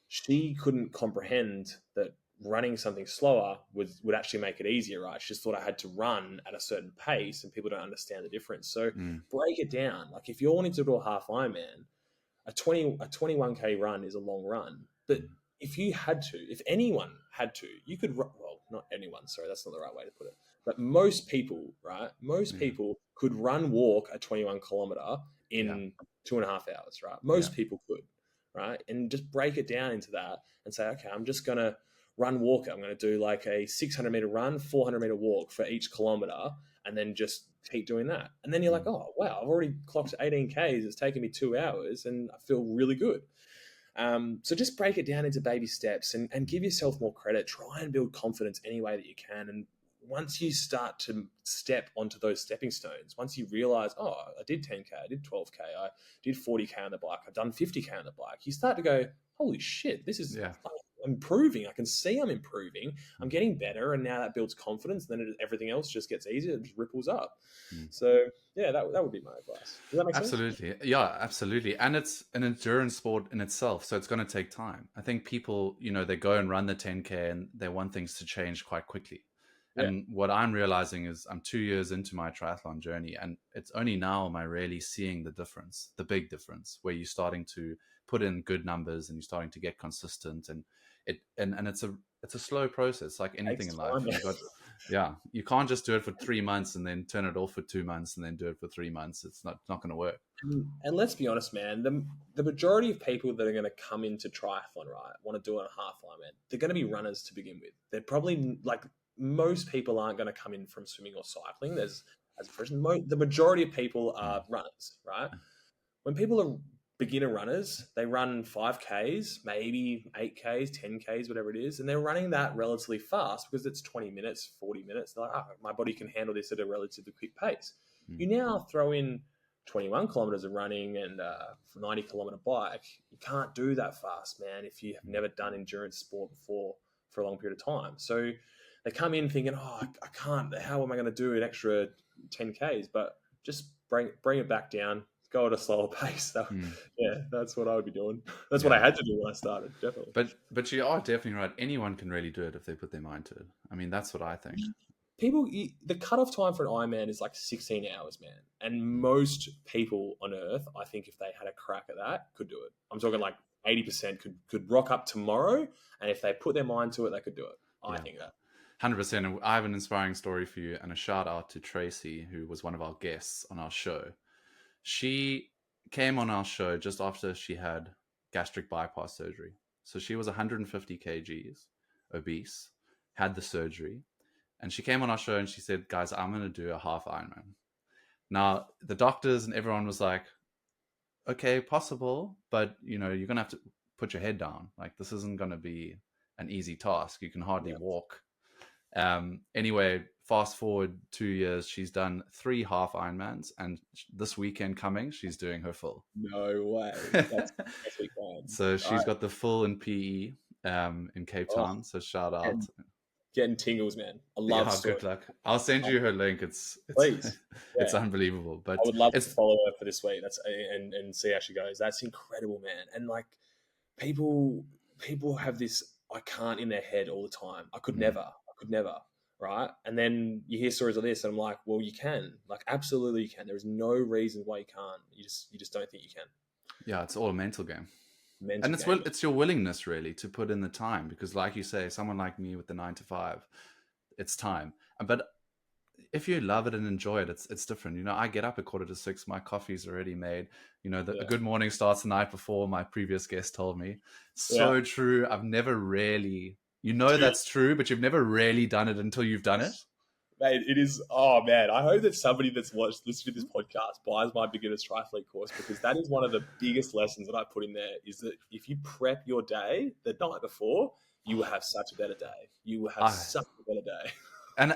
she couldn't comprehend that running something slower would actually make it easier, right? She just thought I had to run at a certain pace, and people don't understand the difference. So break it down. Like, if you're wanting to do a half Ironman, a 21K run is a long run. But if anyone had to, you could run, well, not anyone, sorry, that's not the right way to put it. But most people, right? Most people could walk a 21 kilometer in 2.5 hours, right? Most people could, right? And just break it down into that and say, okay, I'm just going to walk it. I'm going to do like a 600 meter run, 400 meter walk for each kilometer, and then just keep doing that. And then you're like, oh, wow, I've already clocked 18 Ks. It's taken me 2 hours and I feel really good. So just break it down into baby steps and give yourself more credit. Try and build confidence any way that you can. And once you start to step onto those stepping stones, once you realize, oh, I did 10K, I did 12K, I did 40K on the bike, I've done 50K on the bike, you start to go, holy shit, this is improving. I can see I'm improving. I'm getting better. And now that builds confidence. And then everything else just gets easier. It just ripples up. So yeah, that would be my advice. Does that make sense? Absolutely. Yeah, absolutely. And it's an endurance sport in itself. So it's going to take time. I think people, you know, they go and run the 10K and they want things to change quite quickly. And what I'm realizing is I'm 2 years into my triathlon journey, and it's only now am I really seeing the difference, the big difference, where you're starting to put in good numbers and you're starting to get consistent, and it's a slow process, like anything in life. You can't just do it for 3 months and then turn it off for 2 months and then do it for 3 months. It's not going to work. And let's be honest, man, the majority of people that are going to come into triathlon, right, want to do it on a half Ironman, they're going to be runners to begin with. They're probably, like, most people aren't going to come in from swimming or cycling. The majority of people are runners, right? When people are beginner runners, they run 5Ks, maybe 8Ks, 10Ks, whatever it is, and they're running that relatively fast because it's 20 minutes, 40 minutes. They're like, oh, my body can handle this at a relatively quick pace. You now throw in 21 kilometers of running and a 90 kilometer bike. You can't do that fast, man, if you have never done endurance sport before for a long period of time. So they come in thinking, oh, I can't. How am I going to do an extra 10Ks? But just bring it back down. Go at a slower pace. Yeah, that's what I would be doing. That's what I had to do when I started, definitely. But you are definitely right. Anyone can really do it if they put their mind to it. I mean, that's what I think. The cutoff time for an Ironman is like 16 hours, man. And most people on Earth, I think, if they had a crack at that, could do it. I'm talking like 80% could rock up tomorrow, and if they put their mind to it, they could do it. I think that. 100%. And I have an inspiring story for you, and a shout out to Tracy, who was one of our guests on our show. She came on our show just after she had gastric bypass surgery. So she was 150 kgs, obese, had the surgery. And she came on our show and she said, guys, I'm going to do a half Ironman. Now, the doctors and everyone was like, okay, possible, but you're going to have to put your head down. Like, this isn't going to be an easy task. You can hardly walk. Anyway, fast forward 2 years, she's done 3 half Ironmans, and this weekend coming, she's doing her full. No way. That's fun. So she's got the full in PE in Cape Town. So shout out. Getting tingles, man. I love good luck. I'll send you her link. It's it's unbelievable. But I would love to follow her for this week. And see how she goes. That's incredible, man. And like people have this I can't in their head all the time. I could never. Right. And then you hear stories of this and I'm like, well, you can. Like, absolutely you can. There is no reason why you can't. You just don't think you can. Yeah, it's all a mental game. It's your willingness really to put in the time, because like you say, someone like me with the 9 to 5, it's time. But if you love it and enjoy it, it's different. I get up at 5:45, my coffee's already made. The good morning starts the night before, my previous guest told me. So true. I've never really, that's true, but you've never really done it until you've done it. Mate, it is. Oh man, I hope that somebody that's listened to this podcast buys my beginner's triathlete course, because that is one of the biggest lessons that I put in there. Is that if you prep your day the night before, you will have such a better day. You will have such a better day. And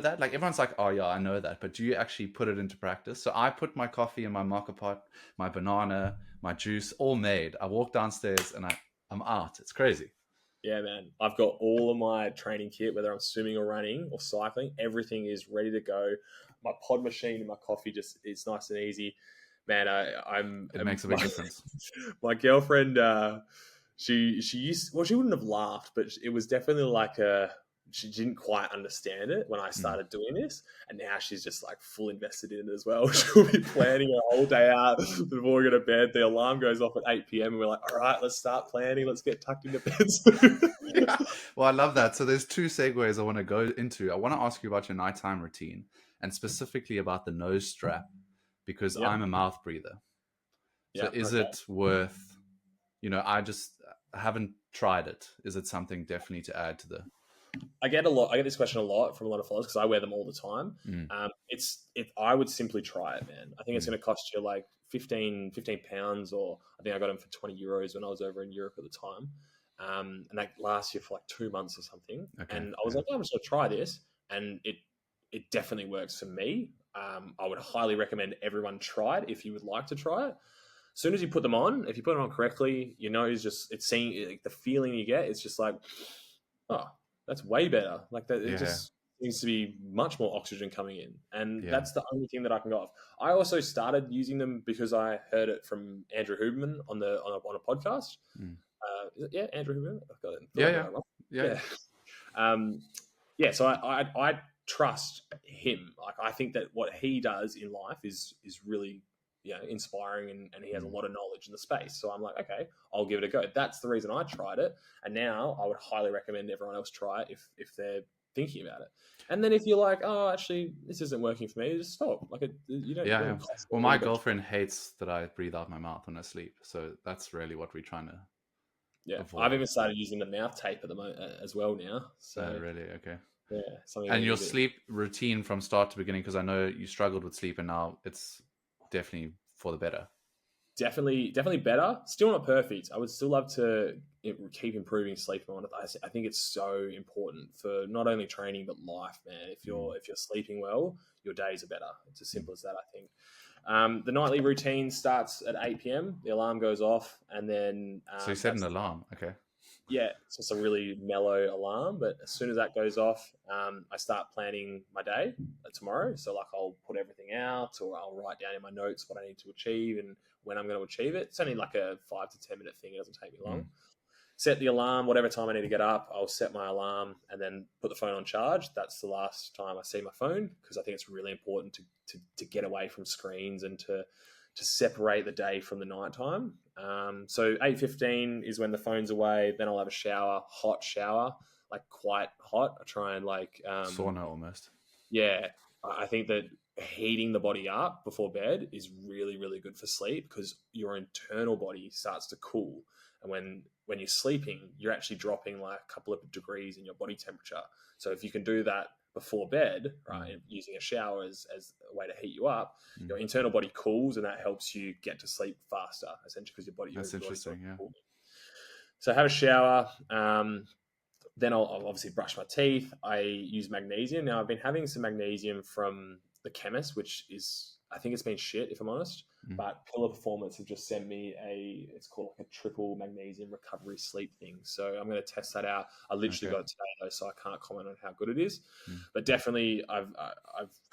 that, like, everyone's like, oh yeah, I know that, but do you actually put it into practice? So I put my coffee in my mocha pot, my banana, my juice, all made. I walk downstairs and I'm out. It's crazy. Yeah, man. I've got all of my training kit, whether I'm swimming or running or cycling, everything is ready to go. My pod machine and my coffee it's nice and easy. Man, it makes a big difference. My girlfriend, she wouldn't have laughed, but it was definitely like she didn't quite understand it when I started doing this, and now she's just like full invested in it as well. She'll be planning a whole day out before we go to bed. The alarm goes off at 8 p.m. and we're like, all right, let's start planning. Let's get tucked into bed soon. Yeah. Well, I love that. So there's 2 segues I want to go into. I want to ask you about your nighttime routine, and specifically about the nose strap, because I'm a mouth breather. So is it worth, I haven't tried it. Is it something definitely to add to the... I get this question a lot from a lot of followers, because I wear them all the time. I would simply try it, man. I think it's going to cost you like 15 pounds, or I think I got them for 20 euros when I was over in Europe at the time. And that lasts you for like 2 months or something. Okay. And I was like, I'm just going to try this. And it definitely works for me. I would highly recommend everyone try it if you would like to try it. As soon as you put them on, if you put them on correctly, your nose it's seeing, like, the feeling you get, it's just like, oh, that's way better. Like that, it just seems to be much more oxygen coming in, and that's the only thing that I can go off. I also started using them because I heard it from Andrew Huberman on a podcast. Andrew Huberman. I've got it. So I trust him. Like, I think that what he does in life is really inspiring, and he has a lot of knowledge in the space. So I'm like, okay, I'll give it a go. That's the reason I tried it, and now I would highly recommend everyone else try it if they're thinking about it. And then if you're like, oh, actually, this isn't working for me, just stop. Like, you don't. Yeah. Well, my girlfriend hates that I breathe out my mouth when I sleep, so that's really what we're trying to avoid. I've even started using the mouth tape at the moment as well now. So really, okay. Yeah. And your sleep routine from start to beginning, because I know you struggled with sleep, and now it's definitely for the better. Definitely better. Still not perfect. I would still love to keep improving sleep on it. I think it's so important for not only training but life, man. If you're sleeping well, your days are better. It's as simple as that, I think. The nightly routine starts at 8 p.m. The alarm goes off, and then so you set an alarm, okay? Yeah, it's just a really mellow alarm. But as soon as that goes off, I start planning my day tomorrow. So like, I'll put everything out, or I'll write down in my notes what I need to achieve and when I'm going to achieve it. It's only like a 5 to 10 minute thing. It doesn't take me long. Set the alarm, whatever time I need to get up, I'll set my alarm and then put the phone on charge. That's the last time I see my phone, because I think it's really important to get away from screens and to separate the day from the nighttime. So 8:15 is when the phone's away. Then I'll have a shower, hot shower, like quite hot. I try and like Sauna almost. yeah, I think that heating the body up before bed is really, really good for sleep because your internal body starts to cool. And when you're sleeping, you're actually dropping like a couple of degrees in your body temperature. So if you can do that before bed, right, using a shower as a way to heat you up, your internal body cools, and that helps you get to sleep faster, essentially, because your body. That's interesting, yeah. Cooling. So have a shower. Then I'll obviously brush my teeth. I use magnesium. Now, I've been having some magnesium from the chemist, which is, I think it's been shit, if I'm honest. But Pillar Performance have just sent me it's called like a triple magnesium recovery sleep thing. So I'm going to test that out. I literally got it today, though, so I can't comment on how good it is. But definitely, I've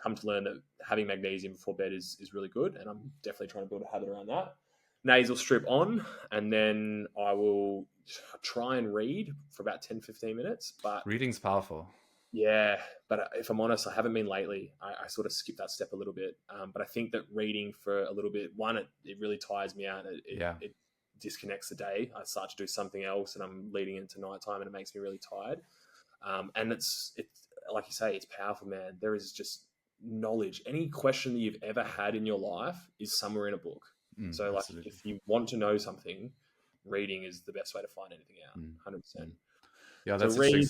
come to learn that having magnesium before bed is really good, and I'm definitely trying to build a habit around that. Nasal strip on, and then I will try and read for about 10-15 minutes. But reading's powerful. Yeah, but if I'm honest, I haven't been lately. I sort of skipped that step a little bit. But I think that reading for a little bit, one, it really tires me out. It disconnects the day. I start to do something else, and I'm leading into nighttime, and it makes me really tired. And it's like you say, it's powerful, man. There is just knowledge. Any question that you've ever had in your life is somewhere in a book. So, like, absolutely. if you want to know something, reading is the best way to find anything out. 100%. Yeah, that's so read.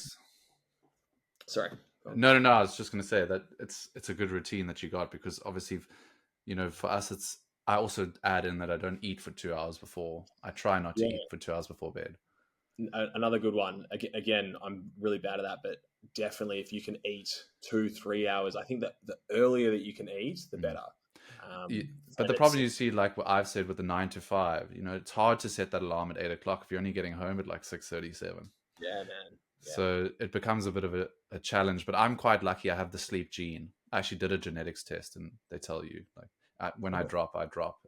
Sorry. No. I was just going to say that it's a good routine that you got, because obviously, for us, I also add in that I don't eat for 2 hours before. I try not to eat for 2 hours before bed. Another good one. Again, I'm really bad at that, but definitely if you can eat 2-3 hours, I think that the earlier that you can eat, the better. But the problem you see, like what I've said with the 9 to 5, it's hard to set that alarm at 8 o'clock if you're only getting home at like 6:37. Yeah, man. Yeah. So it becomes a bit of a challenge, but I'm quite lucky. I have the sleep gene. I actually did a genetics test, and they tell you like when I drop,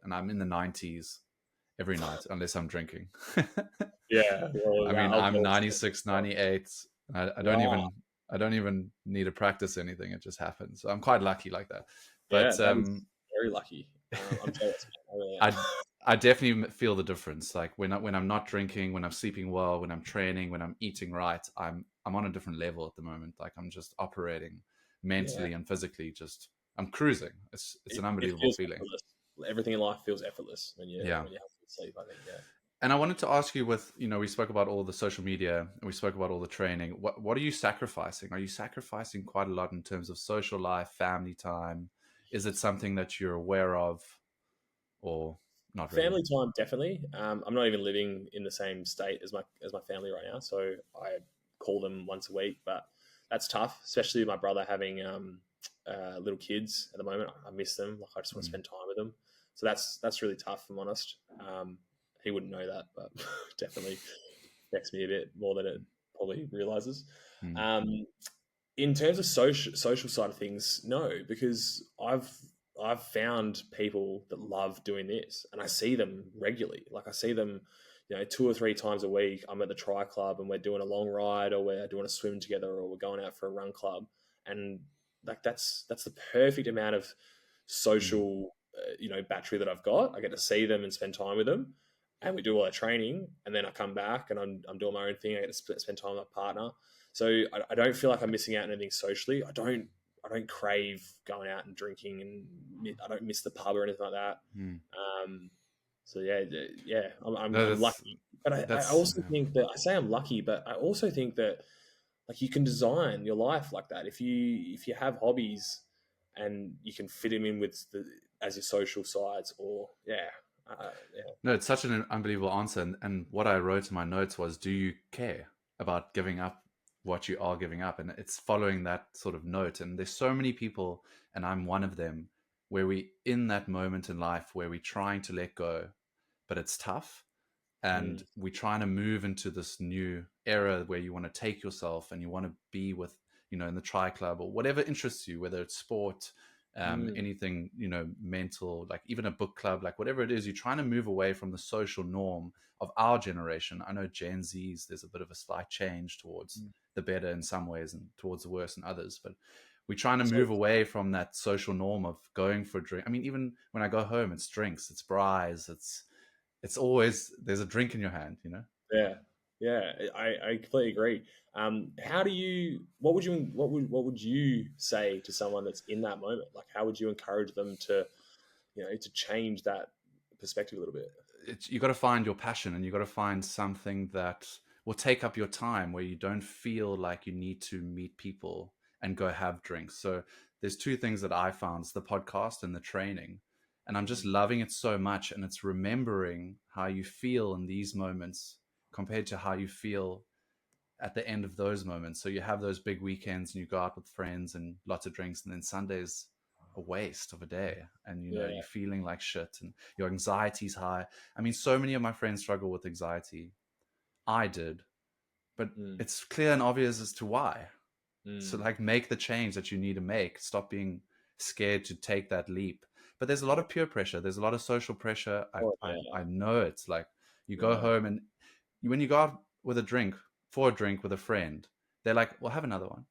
and I'm in the 90s every night unless I'm drinking. I'm 96, 98. I don't even need to practice anything. It just happens. So I'm quite lucky like that. But very lucky. I'm jealous. I really am. I definitely feel the difference. Like when I'm not drinking, when I'm sleeping well, when I'm training, when I'm eating right, I'm on a different level at the moment. Like I'm just operating mentally and physically. Just I'm cruising. It's an unbelievable feeling. Effortless. Everything in life feels effortless when you have to sleep, I think. Yeah. And I wanted to ask you, with we spoke about all the social media and we spoke about all the training. What are you sacrificing? Are you sacrificing quite a lot in terms of social life, family time? Is it something that you're aware of, or not really? Family time, definitely. I'm not even living in the same state as my family right now, so I call them once a week. But that's tough, especially my brother having little kids at the moment. I miss them. Like I just want to spend time with them. So that's really tough, if I'm honest. He wouldn't know that, but definitely affects me a bit more than it probably realizes. In terms of social side of things, no, because I've found people that love doing this, and I see them regularly. Like I see them, 2 or 3 times a week. I'm at the tri club and we're doing a long ride, or we're doing a swim together, or we're going out for a run club. And like, that's the perfect amount of social, battery that I've got. I get to see them and spend time with them, and we do all our training, and then I come back and I'm doing my own thing. I get to spend time with my partner. So I don't feel like I'm missing out on anything socially. I don't crave going out and drinking, and I don't miss the pub or anything like that. So I'm lucky. But I also think that I say I'm lucky, but I also think that like you can design your life like that. If you have hobbies and you can fit them in as your social sides, or No, it's such an unbelievable answer. And what I wrote in my notes was, do you care about giving up what you are giving up? And it's following that sort of note. And there's so many people, and I'm one of them, where we in that moment in life where we're trying to let go, but it's tough. And we're trying to move into this new era where you want to take yourself and you want to be with, in the tri club or whatever interests you, whether it's sport, anything, mental, like even a book club, like whatever it is, you're trying to move away from the social norm of our generation. I know Gen Zs, there's a bit of a slight change towards the better in some ways and towards the worse in others, but we're trying to move away from that social norm of going for a drink. I mean, even when I go home, it's drinks, it's braais, it's always, there's a drink in your hand, Yeah. Yeah, I completely agree. How do you? What would you say to someone that's in that moment? Like, how would you encourage them to, to change that perspective a little bit? You got to find your passion, and you got to find something that will take up your time, where you don't feel like you need to meet people and go have drinks. So there's two things that I found: it's the podcast and the training. And I'm just loving it so much, and it's remembering how you feel in these moments compared to how you feel at the end of those moments. So you have those big weekends and you go out with friends and lots of drinks, and then Sunday's a waste of a day, and Yeah. you're feeling like shit and your anxiety's high. I mean, so many of my friends struggle with anxiety. I did, but Mm. it's clear and obvious as to why. So Mm. like, make the change that you need to make. Stop being scared to take that leap. But there's a lot of peer pressure. There's a lot of social pressure. Oh, I know it's like, you go yeah. home, and when you go out with a drink, for a drink with a friend, they're like, well, have another one.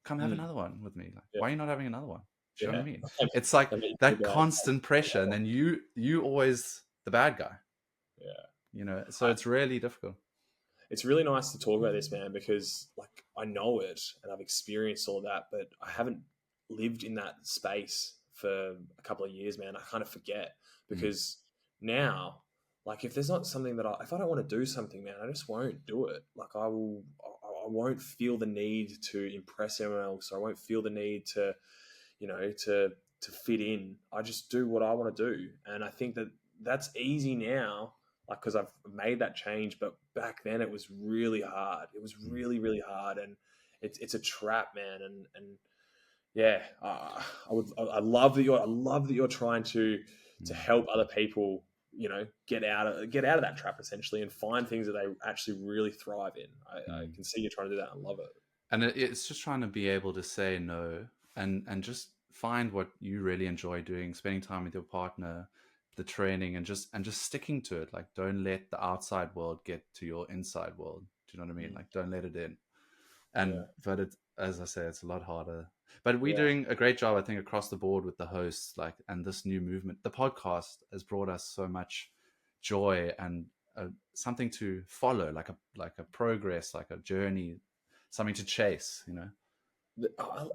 Come have Mm. another one with me. Like, Yeah. why are you not having another one? Do you know Yeah. what I mean? It's like That makes you that feel bad. constant pressure, and then you always the bad guy. Yeah. So it's really difficult. It's really nice to talk about this, man, because like I know it and I've experienced all of that, but I haven't lived in that space for a couple of years, man. I kind of forget because now, like if there's not something that if I don't want to do something, man, I just won't do it. Like I won't feel the need to impress anyone else. I won't feel the need to, to fit in. I just do what I want to do. And I think that that's easy now, like, because I've made that change. But back then it was really hard. It was really, really hard. And it's a trap, man. And yeah, I love that you're trying to help other people, get out of that trap essentially and find things that they actually really thrive in. I can see you trying to do that. I love it. And it's just trying to be able to say no, and just find what you really enjoy doing, spending time with your partner, the training, and just sticking to it. Like, don't let the outside world get to your inside world. Do you know what I mean? Like, don't let it in. Yeah. But as I say, it's a lot harder. But we're Yeah. doing a great job, I think, across the board with the hosts, like, and this new movement. The podcast has brought us so much joy and something to follow, like a progress, like a journey, something to chase.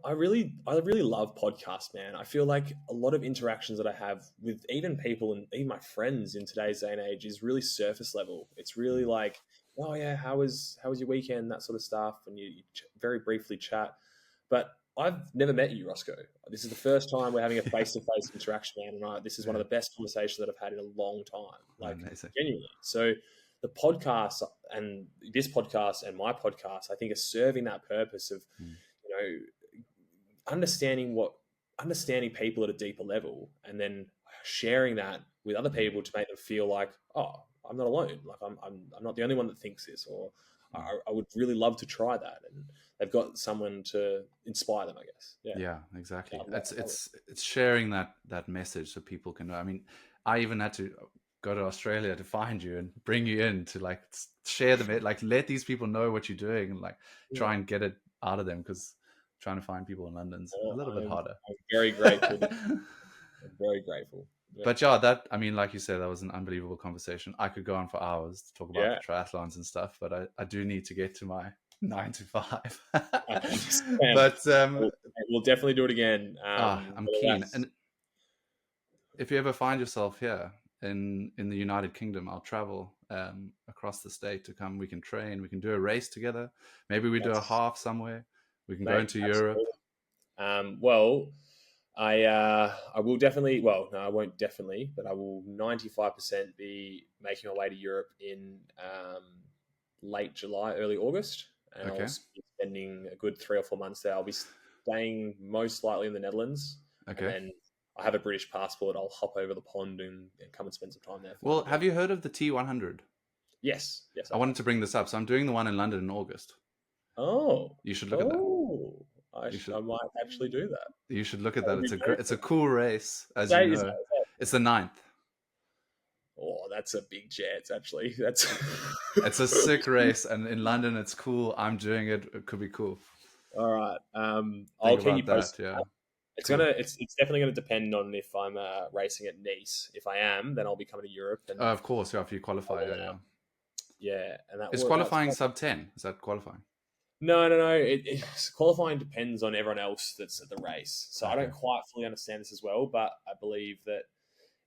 I really love podcasts, man. I feel like a lot of interactions that I have with even people and even my friends in today's day and age is really surface level. It's really like, oh yeah, how was your weekend, that sort of stuff, and you very briefly chat. But I've never met you, Roscoe. This is the first time we're having a face to face interaction, man. And this is one of the best conversations that I've had in a long time, like Amazing. genuinely. So the podcast and this podcast and my podcast, I think, are serving that purpose of understanding people at a deeper level, and then sharing that with other people to make them feel like, oh, I'm not alone. Like I'm not the only one that thinks this, or I would really love to try that, and they've got someone to inspire them, I guess. Yeah, exactly. I love It's sharing that message so people can know. I mean, I even had to go to Australia to find you and bring you in to like share like let these people know what you're doing, and like try and get it out of them, because trying to find people in London's a little bit harder. I'm very grateful. I'm very grateful. Yeah. But yeah, I mean, like you said, that was an unbelievable conversation. I could go on for hours to talk about Yeah. the triathlons and stuff, but I do need to get to my 9 to 5. I But we'll definitely do it again. I'm keen. And if you ever find yourself here in the United Kingdom, I'll travel across the state to come. We can train. We can do a race together. Maybe we do a half somewhere. We can go into Europe. Well, I will definitely. Well, no, I won't definitely, but I will 95% be making my way to Europe in late July, early August, and Okay. I'll be spending a good 3 or 4 months there. I'll be staying most likely in the Netherlands, Okay. and then I have a British passport. I'll hop over the pond and come and spend some time there. Well, have you heard of the T100? Yes. I wanted to bring this up. So I'm doing the one in London in August. Oh, you should look at that. I might actually do that. You should look at that. It's a cool race, as you know. It's the 9th. Oh, that's a big chance, actually. That's it's a sick race, and in London, it's cool. I'm doing it. It could be cool. All right. I'll keep you posted. Yeah. It's it's definitely gonna depend on if I'm racing at Nice. If I am, then I'll be coming to Europe. And of course, yeah. If you qualify, Yeah, and Is qualifying sub 10? Is that qualifying? No. Qualifying depends on everyone else that's at the race. So I Okay. don't quite fully understand this as well, but I believe that,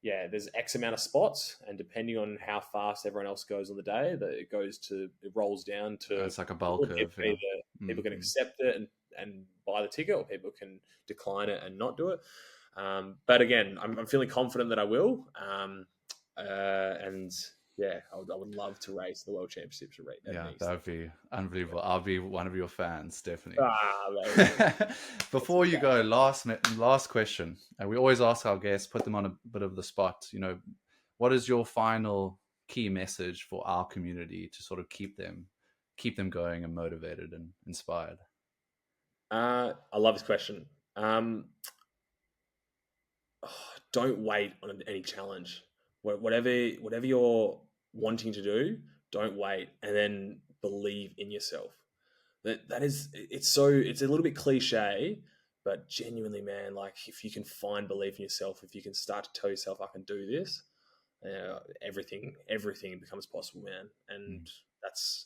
yeah, there's X amount of spots, and depending on how fast everyone else goes on the day, that it rolls down to It's like a bell curve. Yeah. either people can accept it and buy the ticket, or people can decline it and not do it. But again, I'm feeling confident that I will. And yeah, I would love to race the World Championships at Yeah, Nice. that would be unbelievable. I'll be one of your fans, definitely. Before you go, last question. And we always ask our guests, put them on a bit of the spot. You know, what is your final key message for our community to sort of keep them going and motivated and inspired? I love this question. Don't wait on any challenge. Whatever you're wanting to do, don't wait, and then believe in yourself. That is, it's a little bit cliche, but genuinely, man, like if you can find belief in yourself, if you can start to tell yourself, I can do this, everything becomes possible, man. And that's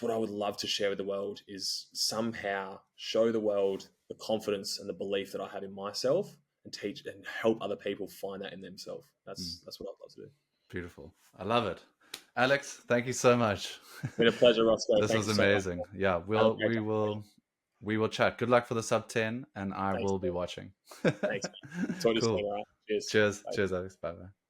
what I would love to share with the world, is somehow show the world the confidence and the belief that I have in myself, and teach and help other people find that in themselves. That's what I'd love to do. Beautiful. I love it. Alex, thank you so much. It's been a pleasure, Roscoe. This was amazing. Yeah, we will chat. Good luck for the sub 10, and I will be watching. Thanks. Talk to you Cool. soon, all right? Cheers. Cheers. Bye. Cheers, Alex. Bye bye.